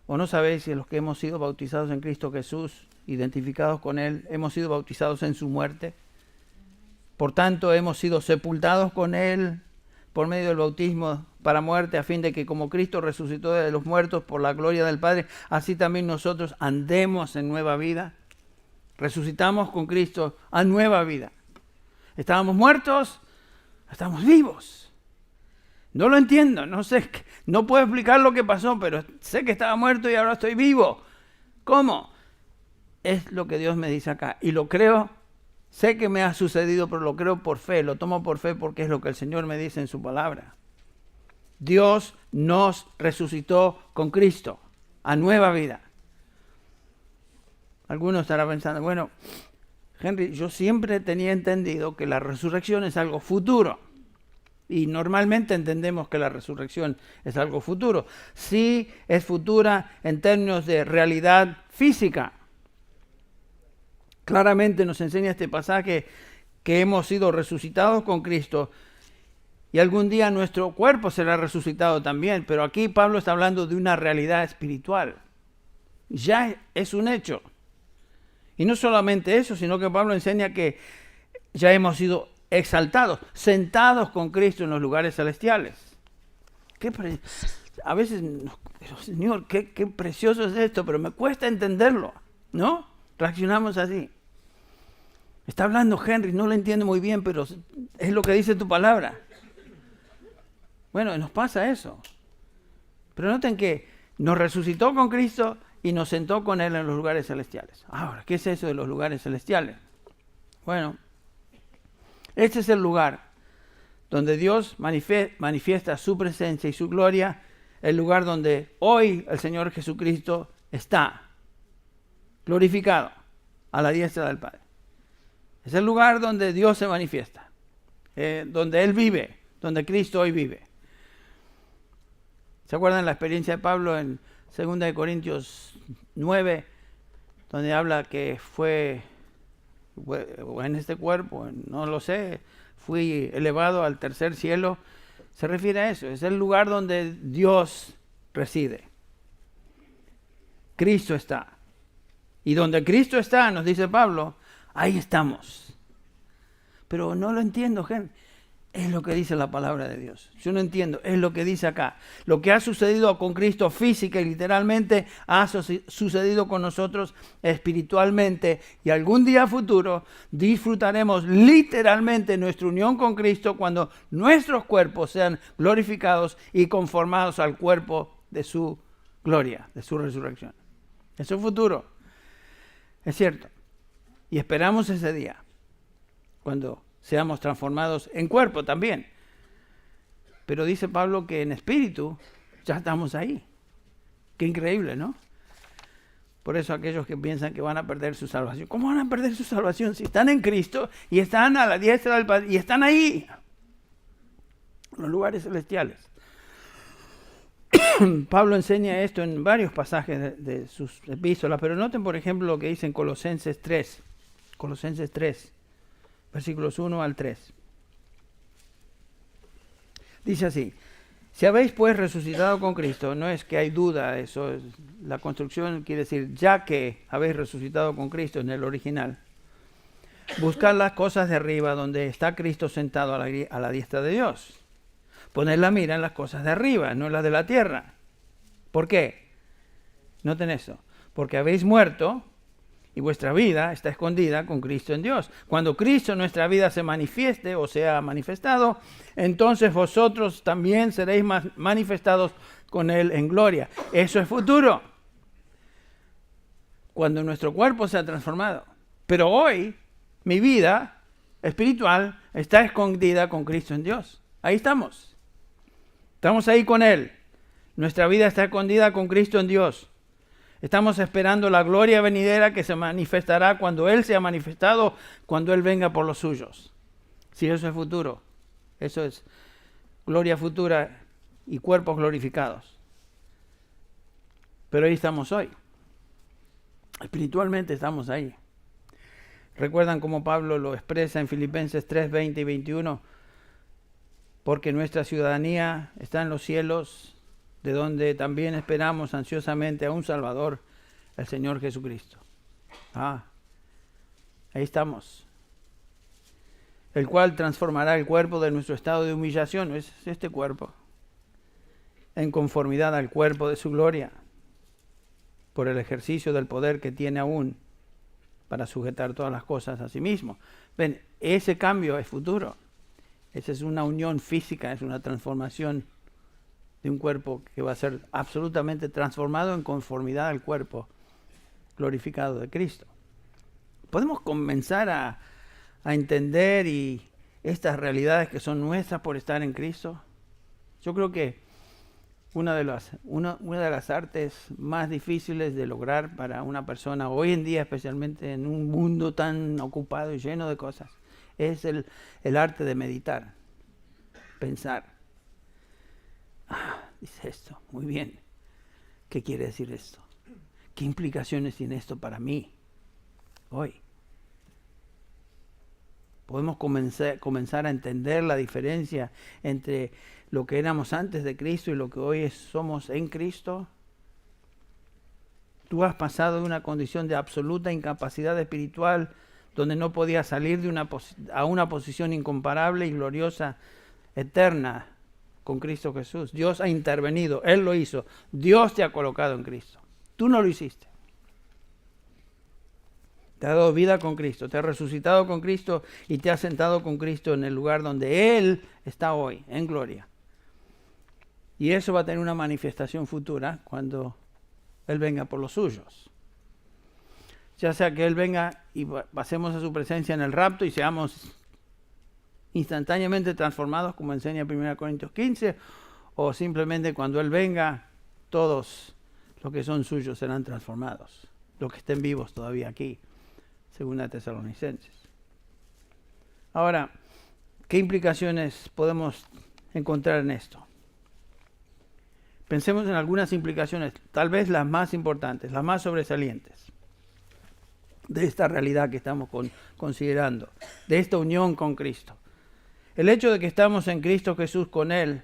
Speaker 1: ¿o no sabéis que los que hemos sido bautizados en Cristo Jesús, identificados con Él, hemos sido bautizados en su muerte? Por tanto, hemos sido sepultados con Él por medio del bautismo para muerte, a fin de que como Cristo resucitó de los muertos por la gloria del Padre, así también nosotros andemos en nueva vida. Resucitamos con Cristo a nueva vida. Estábamos muertos, estamos vivos. No lo entiendo, no sé, no puedo explicar lo que pasó, pero sé que estaba muerto y ahora estoy vivo. ¿Cómo? Es lo que Dios me dice acá y lo creo. Sé que me ha sucedido, pero lo creo por fe, lo tomo por fe porque es lo que el Señor me dice en su palabra. Dios nos resucitó con Cristo a nueva vida. Algunos estarán pensando, bueno, Henry, yo siempre tenía entendido que la resurrección es algo futuro. Y normalmente entendemos que la resurrección es algo futuro. Sí, es futura en términos de realidad física. Claramente nos enseña este pasaje que hemos sido resucitados con Cristo y algún día nuestro cuerpo será resucitado también. Pero aquí Pablo está hablando de una realidad espiritual. Ya es un hecho. Y no solamente eso, sino que Pablo enseña que ya hemos sido exaltados, sentados con Cristo en los lugares celestiales. A veces, pero Señor, qué precioso es esto, pero me cuesta entenderlo, ¿no? Reaccionamos así. Está hablando Henry, no lo entiendo muy bien, pero es lo que dice tu palabra. Bueno, nos pasa eso. Pero noten que nos resucitó con Cristo y nos sentó con Él en los lugares celestiales. Ahora, ¿qué es eso de los lugares celestiales? Bueno, este es el lugar donde Dios manifiesta su presencia y su gloria, el lugar donde hoy el Señor Jesucristo está glorificado a la diestra del Padre. Es el lugar donde Dios se manifiesta, donde Él vive, donde Cristo hoy vive. ¿Se acuerdan la experiencia de Pablo en 2 Corintios 9, donde habla que fue en este cuerpo, no lo sé, fui elevado al tercer cielo? Se refiere a eso, es el lugar donde Dios reside. Cristo está. Y donde Cristo está, nos dice Pablo, ahí estamos. Pero no lo entiendo, gente. Es lo que dice la palabra de Dios. Yo no entiendo, es lo que dice acá. Lo que ha sucedido con Cristo física y literalmente ha sucedido con nosotros espiritualmente. Y algún día futuro disfrutaremos literalmente nuestra unión con Cristo cuando nuestros cuerpos sean glorificados y conformados al cuerpo de su gloria, de su resurrección. Eso es futuro. Es cierto. Y esperamos ese día, cuando seamos transformados en cuerpo también. Pero dice Pablo que en espíritu ya estamos ahí. Qué increíble, ¿no? Por eso aquellos que piensan que van a perder su salvación. ¿Cómo van a perder su salvación si están en Cristo y están a la diestra del Padre y están ahí, en los lugares celestiales? Pablo enseña esto en varios pasajes de sus epístolas, pero noten por ejemplo lo que dice en Colosenses 3. Colosenses 3. Versículos 1 al 3. Dice así: si habéis pues resucitado con Cristo, no es que hay duda, eso es, la construcción quiere decir ya que habéis resucitado con Cristo en el original, buscad las cosas de arriba donde está Cristo sentado a la diestra de Dios. Poned la mira en las cosas de arriba, no en las de la tierra. ¿Por qué? Noten eso. Porque habéis muerto y vuestra vida está escondida con Cristo en Dios. Cuando Cristo en nuestra vida se manifieste o sea manifestado, entonces vosotros también seréis manifestados con Él en gloria. Eso es futuro. Cuando nuestro cuerpo sea transformado. Pero hoy, mi vida espiritual está escondida con Cristo en Dios. Ahí estamos. Estamos ahí con Él. Nuestra vida está escondida con Cristo en Dios. Estamos esperando la gloria venidera que se manifestará cuando Él sea manifestado, cuando Él venga por los suyos. Si eso es futuro, eso es gloria futura y cuerpos glorificados. Pero ahí estamos hoy. Espiritualmente estamos ahí. ¿Recuerdan cómo Pablo lo expresa en Filipenses 3, 20 y 21? Porque nuestra ciudadanía está en los cielos, de donde también esperamos ansiosamente a un Salvador, el Señor Jesucristo. Ahí estamos. El cual transformará el cuerpo de nuestro estado de humillación, es este cuerpo, en conformidad al cuerpo de su gloria, por el ejercicio del poder que tiene aún para sujetar todas las cosas a sí mismo. Ven, ese cambio es futuro. Esa es una unión física, es una transformación de un cuerpo que va a ser absolutamente transformado en conformidad al cuerpo glorificado de Cristo. Podemos comenzar a entender estas realidades que son nuestras por estar en Cristo. Yo creo que una de las artes más difíciles de lograr para una persona, hoy en día especialmente en un mundo tan ocupado y lleno de cosas, es el arte de meditar, pensar. Dice esto, muy bien. ¿Qué quiere decir esto? ¿Qué implicaciones tiene esto para mí hoy? Podemos comenzar a entender la diferencia entre lo que éramos antes de Cristo y lo que hoy somos en Cristo. Tú has pasado de una condición de absoluta incapacidad espiritual, donde no podías salir a una posición incomparable y gloriosa, eterna, con Cristo Jesús. Dios ha intervenido, Él lo hizo. Dios te ha colocado en Cristo. Tú no lo hiciste. Te ha dado vida con Cristo, te ha resucitado con Cristo y te ha sentado con Cristo en el lugar donde Él está hoy, en gloria. Y eso va a tener una manifestación futura cuando Él venga por los suyos. Ya sea que Él venga y pasemos a su presencia en el rapto y seamos instantáneamente transformados, como enseña 1 Corintios 15, o simplemente cuando Él venga, todos los que son suyos serán transformados, los que estén vivos todavía aquí. Segunda Tesalonicenses. Ahora, ¿qué implicaciones podemos encontrar en esto? Pensemos en algunas implicaciones, tal vez las más importantes, las más sobresalientes, de esta realidad que estamos considerando, de esta unión con Cristo. El hecho de que estamos en Cristo Jesús con Él,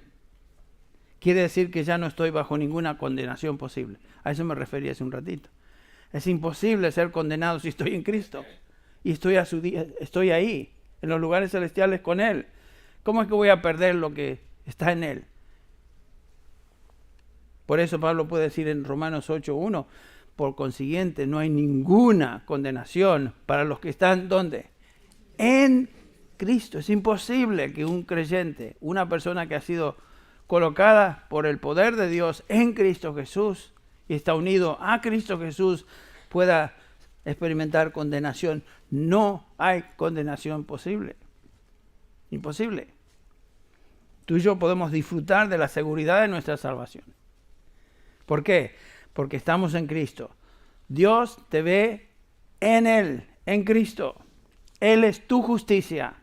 Speaker 1: quiere decir que ya no estoy bajo ninguna condenación posible. A eso me refería hace un ratito. Es imposible ser condenado si estoy en Cristo y estoy ahí, en los lugares celestiales con Él. ¿Cómo es que voy a perder lo que está en Él? Por eso Pablo puede decir en Romanos 8:1, por consiguiente no hay ninguna condenación para los que están, ¿dónde? En Cristo. Es imposible que un creyente, una persona que ha sido colocada por el poder de Dios en Cristo Jesús, y está unido a Cristo Jesús, pueda experimentar condenación. No hay condenación posible. Imposible. Tú y yo podemos disfrutar de la seguridad de nuestra salvación. ¿Por qué? Porque estamos en Cristo. Dios te ve en Él, en Cristo. Él es tu justicia.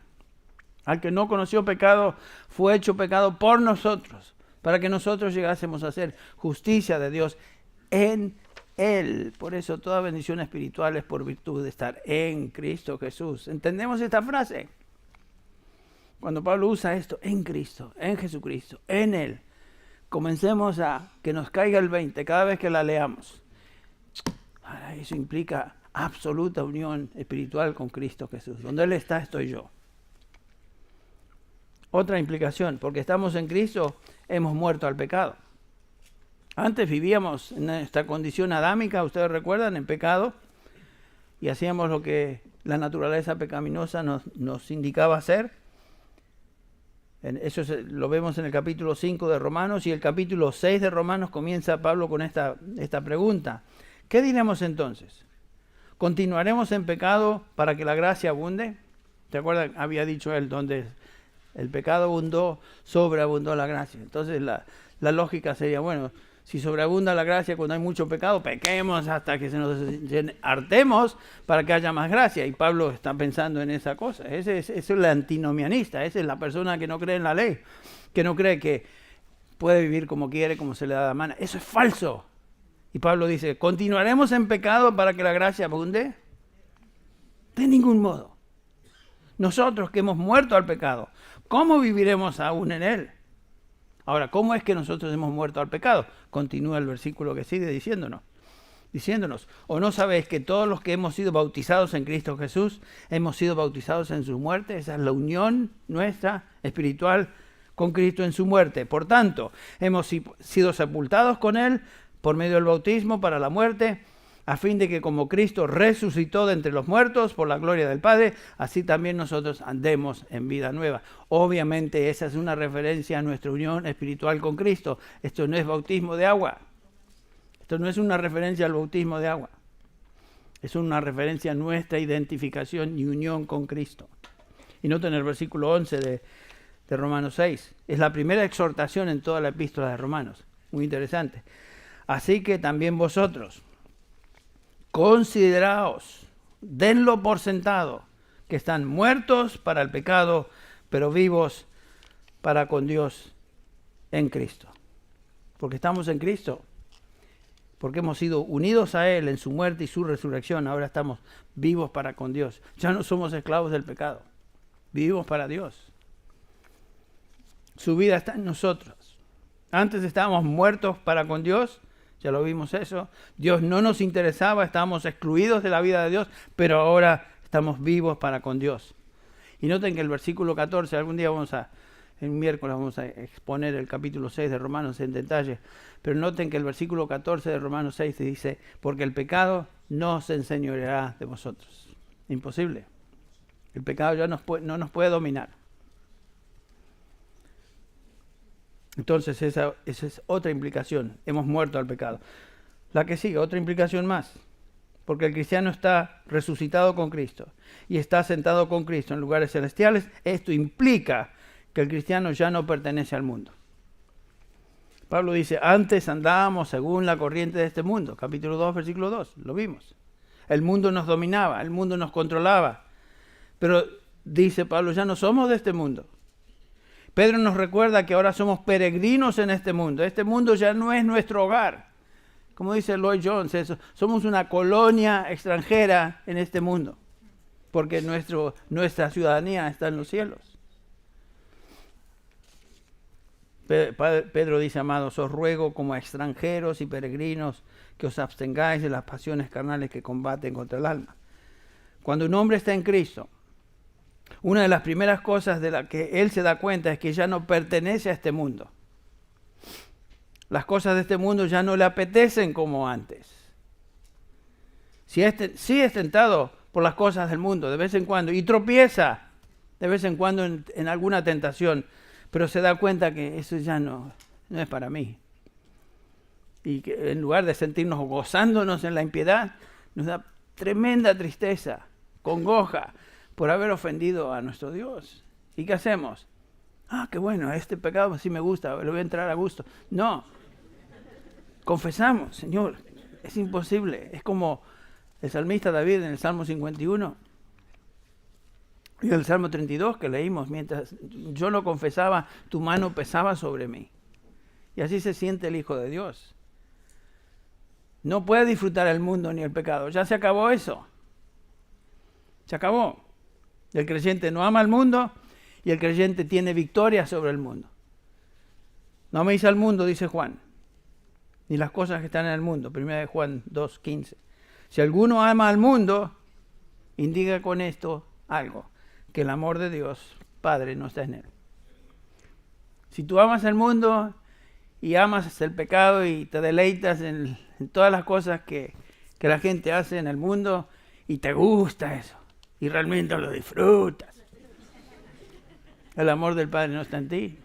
Speaker 1: Al que no conoció pecado, fue hecho pecado por nosotros, para que nosotros llegásemos a ser justicia de Dios en Él. Por eso toda bendición espiritual es por virtud de estar en Cristo Jesús. ¿Entendemos esta frase? Cuando Pablo usa esto, en Cristo, en Jesucristo, en Él, comencemos a que nos caiga el 20 cada vez que la leamos. Eso implica absoluta unión espiritual con Cristo Jesús. Donde Él está, estoy yo. Otra implicación, porque estamos en Cristo, hemos muerto al pecado. Antes vivíamos en esta condición adámica, ustedes recuerdan, en pecado, y hacíamos lo que la naturaleza pecaminosa nos indicaba hacer. Eso lo vemos en el capítulo 5 de Romanos, y el capítulo 6 de Romanos comienza Pablo con esta pregunta. ¿Qué diremos entonces? ¿Continuaremos en pecado para que la gracia abunde? ¿Te acuerdas? Había dicho él, donde el pecado abundó, sobreabundó la gracia. Entonces la lógica sería, bueno, si sobreabunda la gracia cuando hay mucho pecado, pequemos hasta que se nos hartemos para que haya más gracia. Y Pablo está pensando en esa cosa. Ese es el antinomianista, esa es la persona que no cree en la ley, que no cree que puede vivir como quiere, como se le da la mano. Eso es falso. Y Pablo dice, ¿continuaremos en pecado para que la gracia abunde? De ningún modo. Nosotros que hemos muerto al pecado, ¿cómo viviremos aún en él? Ahora, ¿cómo es que nosotros hemos muerto al pecado? Continúa el versículo que sigue diciéndonos, ¿o no sabéis que todos los que hemos sido bautizados en Cristo Jesús, hemos sido bautizados en su muerte? Esa es la unión nuestra espiritual con Cristo en su muerte. Por tanto, hemos sido sepultados con Él por medio del bautismo para la muerte, a fin de que como Cristo resucitó de entre los muertos por la gloria del Padre, así también nosotros andemos en vida nueva. Obviamente esa es una referencia a nuestra unión espiritual con Cristo. Esto no es bautismo de agua. Esto no es una referencia al bautismo de agua. Es una referencia a nuestra identificación y unión con Cristo. Y noten el versículo 11 de Romanos 6. Es la primera exhortación en toda la epístola de Romanos. Muy interesante. Así que también vosotros, consideraos, denlo por sentado, que están muertos para el pecado, pero vivos para con Dios en Cristo. Porque estamos en Cristo, porque hemos sido unidos a Él en su muerte y su resurrección, ahora estamos vivos para con Dios. Ya no somos esclavos del pecado, vivimos para Dios. Su vida está en nosotros. Antes estábamos muertos para con Dios, ya lo vimos eso. Dios no nos interesaba, estábamos excluidos de la vida de Dios, pero ahora estamos vivos para con Dios. Y noten que el versículo 14, algún día el miércoles vamos a exponer el capítulo 6 de Romanos en detalle, pero noten que el versículo 14 de Romanos 6 dice, porque el pecado no se enseñoreará de vosotros. Imposible. El pecado ya no nos puede dominar. Entonces esa es otra implicación. Hemos muerto al pecado. La que sigue, otra implicación más. Porque el cristiano está resucitado con Cristo y está sentado con Cristo en lugares celestiales. Esto implica que el cristiano ya no pertenece al mundo. Pablo dice, antes andábamos según la corriente de este mundo. Capítulo 2, versículo 2, lo vimos. El mundo nos dominaba, el mundo nos controlaba. Pero dice Pablo, ya no somos de este mundo. Pedro nos recuerda que ahora somos peregrinos en este mundo. Este mundo ya no es nuestro hogar. Como dice Lloyd Jones, somos una colonia extranjera en este mundo. Porque nuestra ciudadanía está en los cielos. Pedro dice, amados, os ruego como a extranjeros y peregrinos que os abstengáis de las pasiones carnales que combaten contra el alma. Cuando un hombre está en Cristo, una de las primeras cosas de las que él se da cuenta es que ya no pertenece a este mundo. Las cosas de este mundo ya no le apetecen como antes. Sí es tentado por las cosas del mundo de vez en cuando y tropieza de vez en cuando en alguna tentación, pero se da cuenta que eso ya no es para mí. Y que en lugar de sentirnos gozándonos en la impiedad, nos da tremenda tristeza, congoja, por haber ofendido a nuestro Dios. ¿Y qué hacemos? Qué bueno, este pecado sí me gusta, le voy a entrar a gusto. No, confesamos, Señor, es imposible. Es como el salmista David en el Salmo 51 y el Salmo 32 que leímos, mientras yo lo confesaba, tu mano pesaba sobre mí. Y así se siente el Hijo de Dios. No puede disfrutar el mundo ni el pecado, ya se acabó eso. Se acabó. El creyente no ama al mundo y el creyente tiene victoria sobre el mundo. No améis al mundo, dice Juan, ni las cosas que están en el mundo. 1 Juan 2:15. Si alguno ama al mundo, indica con esto algo, que el amor de Dios, Padre, no está en él. Si tú amas el mundo y amas el pecado y te deleitas en todas las cosas que la gente hace en el mundo y te gusta eso, y realmente lo disfrutas, el amor del Padre no está en ti.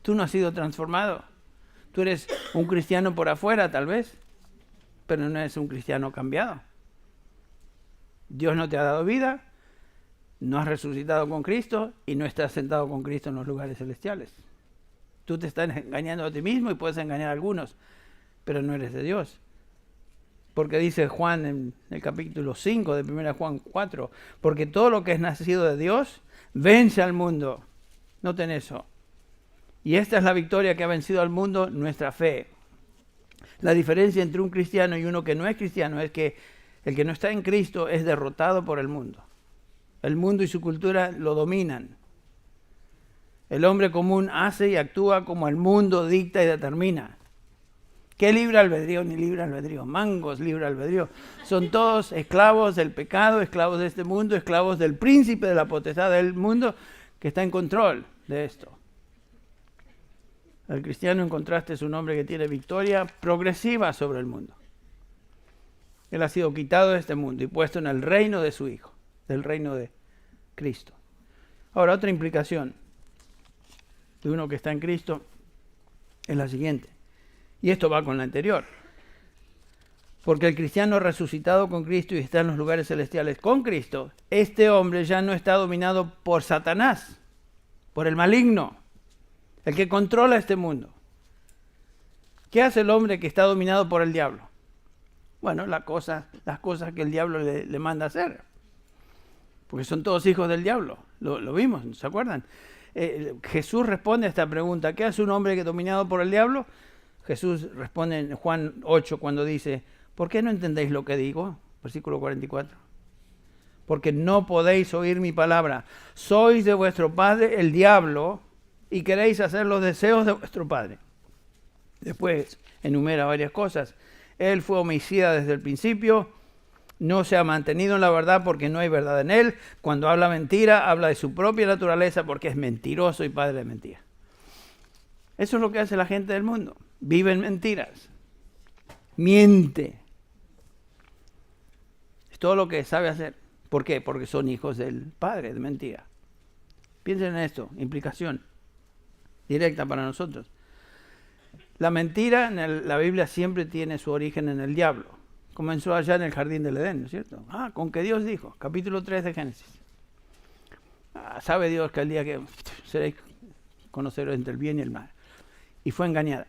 Speaker 1: Tú no has sido transformado. Tú eres un cristiano por afuera, tal vez, pero no eres un cristiano cambiado. Dios no te ha dado vida, no has resucitado con Cristo y no estás sentado con Cristo en los lugares celestiales. Tú te estás engañando a ti mismo y puedes engañar a algunos, pero no eres de Dios. Porque dice Juan en el capítulo 5 de 1 Juan 4, porque todo lo que es nacido de Dios vence al mundo. Noten eso. Y esta es la victoria que ha vencido al mundo, nuestra fe. La diferencia entre un cristiano y uno que no es cristiano es que el que no está en Cristo es derrotado por el mundo. El mundo y su cultura lo dominan. El hombre común hace y actúa como el mundo dicta y determina. ¿Qué libre albedrío ni libre albedrío? Mangos libre albedrío. Son todos esclavos del pecado, esclavos de este mundo, esclavos del príncipe de la potestad del mundo que está en control de esto. El cristiano, en contraste, es un hombre que tiene victoria progresiva sobre el mundo. Él ha sido quitado de este mundo y puesto en el reino de su Hijo, del reino de Cristo. Ahora, otra implicación de uno que está en Cristo es la siguiente. Y esto va con la anterior. Porque el cristiano resucitado con Cristo y está en los lugares celestiales con Cristo, este hombre ya no está dominado por Satanás, por el maligno, el que controla este mundo. ¿Qué hace el hombre que está dominado por el diablo? Bueno, las cosas que el diablo le manda a hacer. Porque son todos hijos del diablo. Lo vimos, ¿se acuerdan? Jesús responde a esta pregunta. ¿Qué hace un hombre que es dominado por el diablo? Jesús responde en Juan 8 cuando dice, ¿por qué no entendéis lo que digo? Versículo 44. Porque no podéis oír mi palabra. Sois de vuestro padre el diablo y queréis hacer los deseos de vuestro padre. Después enumera varias cosas. Él fue homicida desde el principio, no se ha mantenido en la verdad porque no hay verdad en él. Cuando habla mentira, habla de su propia naturaleza porque es mentiroso y padre de mentira. Eso es lo que hace la gente del mundo. Vive en mentiras. Miente. Es todo lo que sabe hacer. ¿Por qué? Porque son hijos del padre de mentira. Piensen en esto, implicación directa para nosotros. La mentira en la Biblia siempre tiene su origen en el diablo. Comenzó allá en el jardín del Edén, ¿no es cierto? Con que Dios dijo, capítulo 3 de Génesis. Sabe Dios que el día que seréis conoceros entre el bien y el mal. Y fue engañada.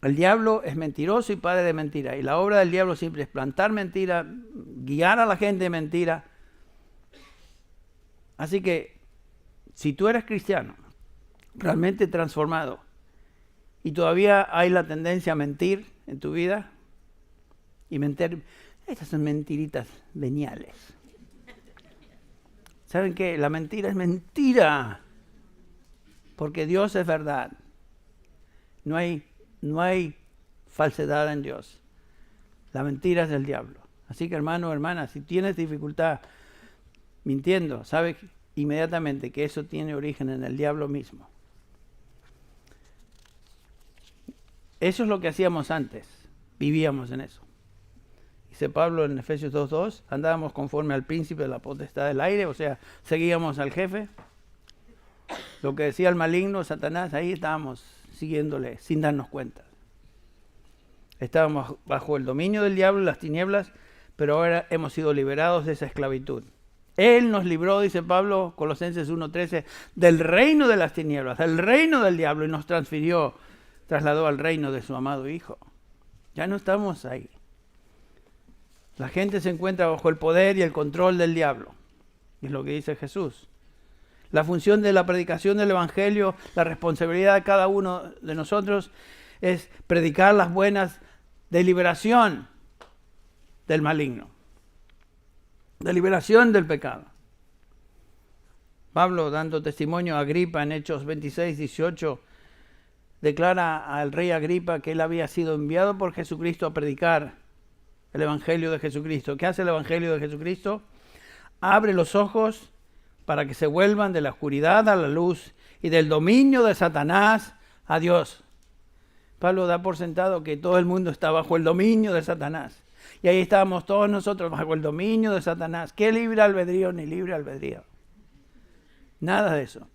Speaker 1: El diablo es mentiroso y padre de mentira. Y la obra del diablo siempre es plantar mentira, guiar a la gente de mentira. Así que, si tú eres cristiano, realmente transformado, y todavía hay la tendencia a mentir en tu vida, y mentir, estas son mentiritas veniales. ¿Saben qué? La mentira es mentira, porque Dios es verdad. No hay falsedad en Dios. La mentira es del diablo. Así que, hermano o hermana, si tienes dificultad mintiendo, sabes inmediatamente que eso tiene origen en el diablo mismo. Eso es lo que hacíamos antes. Vivíamos en eso. Dice Pablo en Efesios 2:2, andábamos conforme al príncipe de la potestad del aire, o sea, seguíamos al jefe. Lo que decía el maligno, Satanás, ahí estábamos siguiéndole sin darnos cuenta. Estábamos bajo el dominio del diablo y las tinieblas, pero ahora hemos sido liberados de esa esclavitud. Él nos libró, dice Pablo, Colosenses 1:13, del reino de las tinieblas, del reino del diablo, y nos trasladó al reino de su amado Hijo. Ya no estamos ahí. La gente se encuentra bajo el poder y el control del diablo. Es lo que dice Jesús. La función de la predicación del Evangelio, la responsabilidad de cada uno de nosotros es predicar las buenas de liberación del maligno, de liberación del pecado. Pablo, dando testimonio a Agripa en Hechos 26:18, declara al rey Agripa que él había sido enviado por Jesucristo a predicar el Evangelio de Jesucristo. ¿Qué hace el Evangelio de Jesucristo? Abre los ojos para que se vuelvan de la oscuridad a la luz y del dominio de Satanás a Dios. Pablo da por sentado que todo el mundo está bajo el dominio de Satanás. Y ahí estábamos todos nosotros bajo el dominio de Satanás. ¿Qué libre albedrío ni libre albedrío? Nada de eso.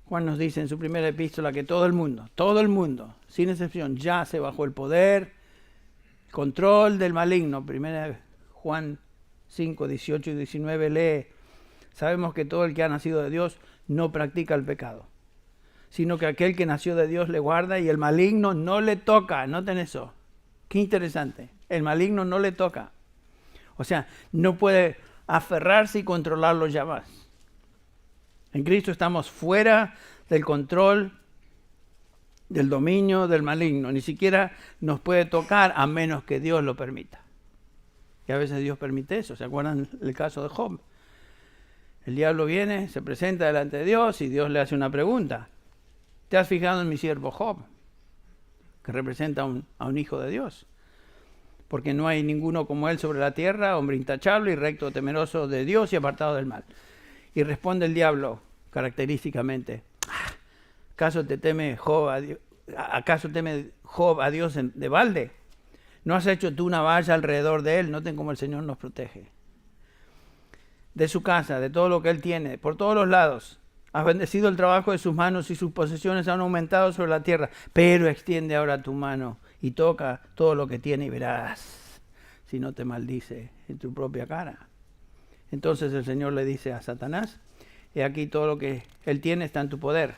Speaker 1: Juan nos dice en su primera epístola que todo el mundo, sin excepción, yace bajo el poder, control del maligno. Primera Juan 5, 18 y 19 lee, sabemos que todo el que ha nacido de Dios no practica el pecado, sino que aquel que nació de Dios le guarda y el maligno no le toca. Noten eso. Qué interesante. El maligno no le toca. O sea, no puede aferrarse y controlarlo ya más. En Cristo estamos fuera del control, del dominio del maligno. Ni siquiera nos puede tocar a menos que Dios lo permita. Y a veces Dios permite eso. ¿Se acuerdan el caso de Job? El diablo viene, se presenta delante de Dios y Dios le hace una pregunta. ¿Te has fijado en mi siervo Job? Que representa a un hijo de Dios. Porque no hay ninguno como él sobre la tierra, hombre intachable y recto, temeroso de Dios y apartado del mal. Y responde el diablo característicamente, ¿acaso teme Job a Dios de balde? ¿No has hecho tú una valla alrededor de él? Noten cómo el Señor nos protege. De su casa, de todo lo que él tiene, por todos los lados. Has bendecido el trabajo de sus manos y sus posesiones han aumentado sobre la tierra. Pero extiende ahora tu mano y toca todo lo que tiene y verás si no te maldice en tu propia cara. Entonces el Señor le dice a Satanás, he aquí todo lo que él tiene está en tu poder,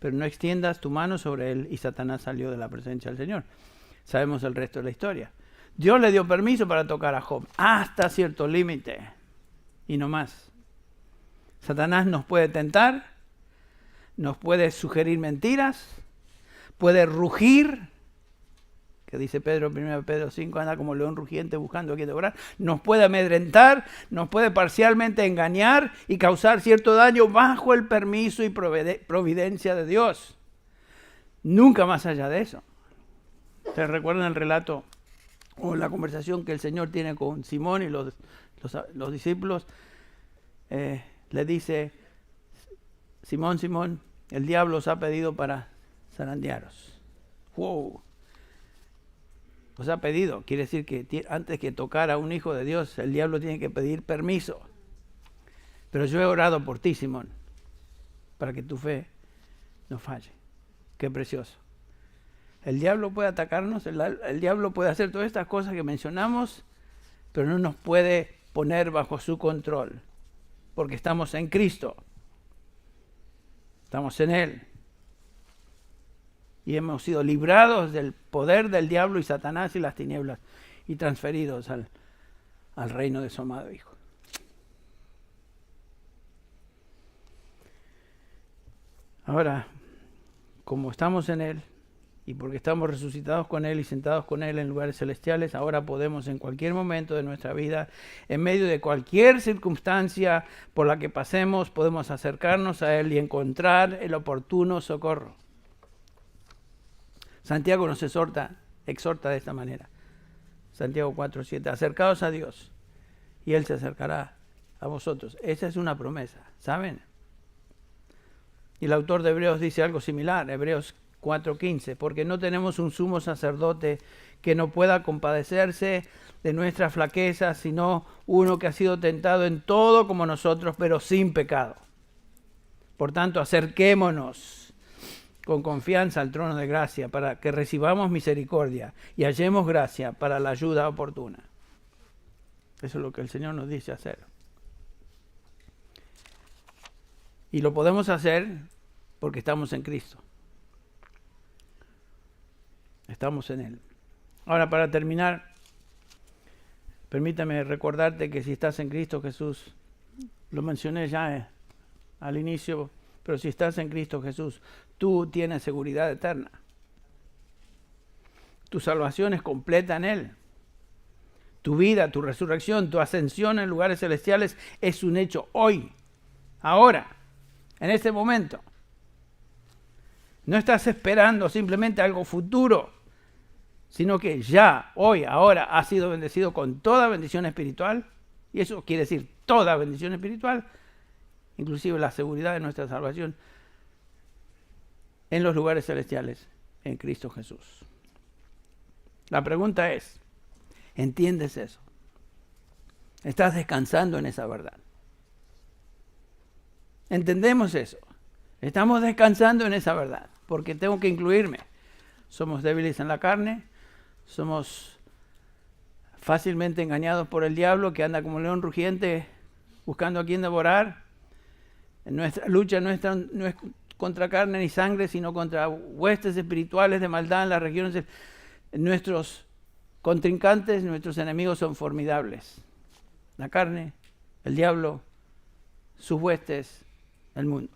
Speaker 1: pero no extiendas tu mano sobre él. Y Satanás salió de la presencia del Señor. Sabemos el resto de la historia. Dios le dio permiso para tocar a Job hasta cierto límite y no más. Satanás nos puede tentar, nos puede sugerir mentiras, puede rugir, que dice Pedro, 1 Pedro 5, anda como león rugiente buscando a quien devorar, nos puede amedrentar, nos puede parcialmente engañar y causar cierto daño bajo el permiso y providencia de Dios. Nunca más allá de eso. ¿Se recuerdan el relato o la conversación que el Señor tiene con Simón y los discípulos? Le dice, Simón, Simón, el diablo os ha pedido para zarandearos. ¡Wow! Os ha pedido, quiere decir que antes que tocar a un hijo de Dios, el diablo tiene que pedir permiso. Pero yo he orado por ti, Simón, para que tu fe no falle. Qué precioso. El diablo puede atacarnos, el diablo puede hacer todas estas cosas que mencionamos, pero no nos puede poner bajo su control, porque estamos en Cristo. Estamos en Él. Y hemos sido librados del poder del diablo y Satanás y las tinieblas y transferidos al reino de su amado Hijo. Ahora, como estamos en Él y porque estamos resucitados con Él y sentados con Él en lugares celestiales, ahora podemos en cualquier momento de nuestra vida, en medio de cualquier circunstancia por la que pasemos, podemos acercarnos a Él y encontrar el oportuno socorro. Santiago nos exhorta de esta manera. Santiago 4:7, acercaos a Dios y Él se acercará a vosotros. Esa es una promesa, ¿saben? Y el autor de Hebreos dice algo similar, Hebreos 4:15, porque no tenemos un sumo sacerdote que no pueda compadecerse de nuestras flaquezas, sino uno que ha sido tentado en todo como nosotros, pero sin pecado. Por tanto, acerquémonos con confianza al trono de gracia para que recibamos misericordia y hallemos gracia para la ayuda oportuna. Eso es lo que el Señor nos dice hacer. Y lo podemos hacer porque estamos en Cristo. Estamos en Él. Ahora, para terminar, permítame recordarte que si estás en Cristo Jesús, lo mencioné ya al inicio, pero si estás en Cristo Jesús, tú tienes seguridad eterna. Tu salvación es completa en Él. Tu vida, tu resurrección, tu ascensión en lugares celestiales es un hecho hoy, ahora, en este momento. No estás esperando simplemente algo futuro, sino que ya, hoy, ahora, has sido bendecido con toda bendición espiritual. Y eso quiere decir toda bendición espiritual, inclusive la seguridad de nuestra salvación en los lugares celestiales, en Cristo Jesús. La pregunta es, ¿entiendes eso? ¿Estás descansando en esa verdad? ¿Entendemos eso? Estamos descansando en esa verdad, porque tengo que incluirme. Somos débiles en la carne, somos fácilmente engañados por el diablo que anda como león rugiente buscando a quien devorar. Nuestra lucha no es contra carne ni sangre, sino contra huestes espirituales de maldad en las regiones. Nuestros contrincantes, nuestros enemigos son formidables. La carne, el diablo, sus huestes, el mundo.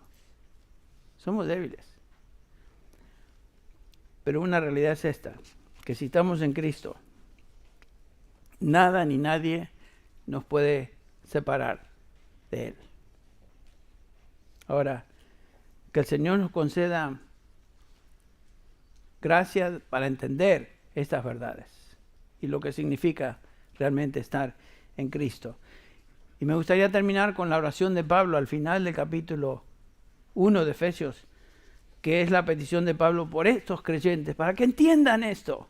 Speaker 1: Somos débiles. Pero una realidad es esta, que si estamos en Cristo, nada ni nadie nos puede separar de Él. Ahora, que el Señor nos conceda gracia para entender estas verdades y lo que significa realmente estar en Cristo. Y me gustaría terminar con la oración de Pablo al final del capítulo 1 de Efesios, que es la petición de Pablo por estos creyentes, para que entiendan esto.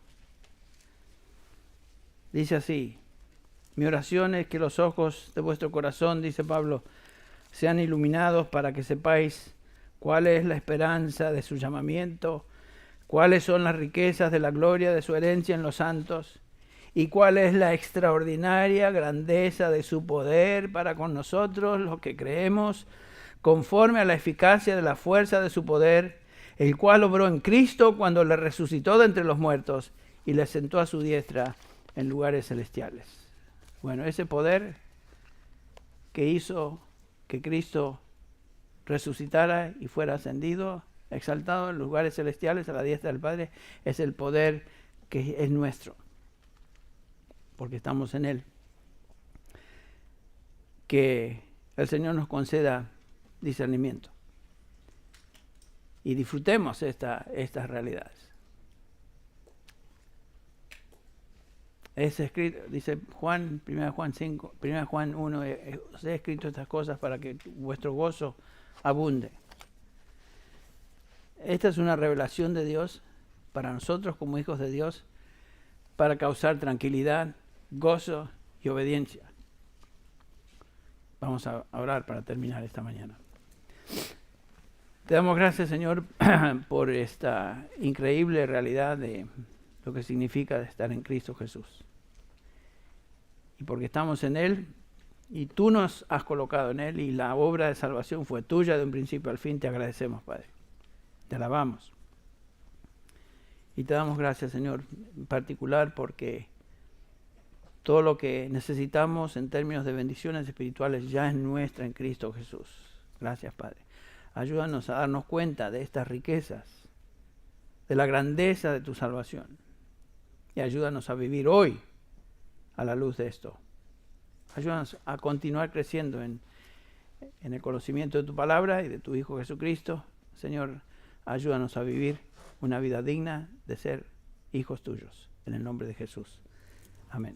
Speaker 1: Dice así, mi oración es que los ojos de vuestro corazón, dice Pablo, sean iluminados para que sepáis cuál es la esperanza de su llamamiento, cuáles son las riquezas de la gloria de su herencia en los santos, y cuál es la extraordinaria grandeza de su poder para con nosotros, los que creemos, conforme a la eficacia de la fuerza de su poder, el cual obró en Cristo cuando le resucitó de entre los muertos y le sentó a su diestra en lugares celestiales. Bueno, ese poder que hizo que Cristo resucitara y fuera ascendido, exaltado en lugares celestiales a la diestra del Padre, es el poder que es nuestro, porque estamos en Él. Que el Señor nos conceda discernimiento y disfrutemos estas realidades. Es escrito, dice Juan, 1 Juan 5, 1 Juan 1, os he escrito estas cosas para que vuestro gozo abunde. Esta es una revelación de Dios para nosotros como hijos de Dios, para causar tranquilidad, gozo y obediencia. Vamos a orar para terminar esta mañana. Te damos gracias, Señor, por esta increíble realidad de lo que significa estar en Cristo Jesús. Y porque estamos en Él, y tú nos has colocado en Él, y la obra de salvación fue tuya de un principio al fin, te agradecemos, Padre. Te alabamos. Y te damos gracias, Señor, en particular porque todo lo que necesitamos en términos de bendiciones espirituales ya es nuestra en Cristo Jesús. Gracias, Padre. Ayúdanos a darnos cuenta de estas riquezas, de la grandeza de tu salvación. Y ayúdanos a vivir hoy a la luz de esto. Ayúdanos a continuar creciendo en el conocimiento de tu palabra y de tu Hijo Jesucristo. Señor, ayúdanos a vivir una vida digna de ser hijos tuyos. En el nombre de Jesús. Amén.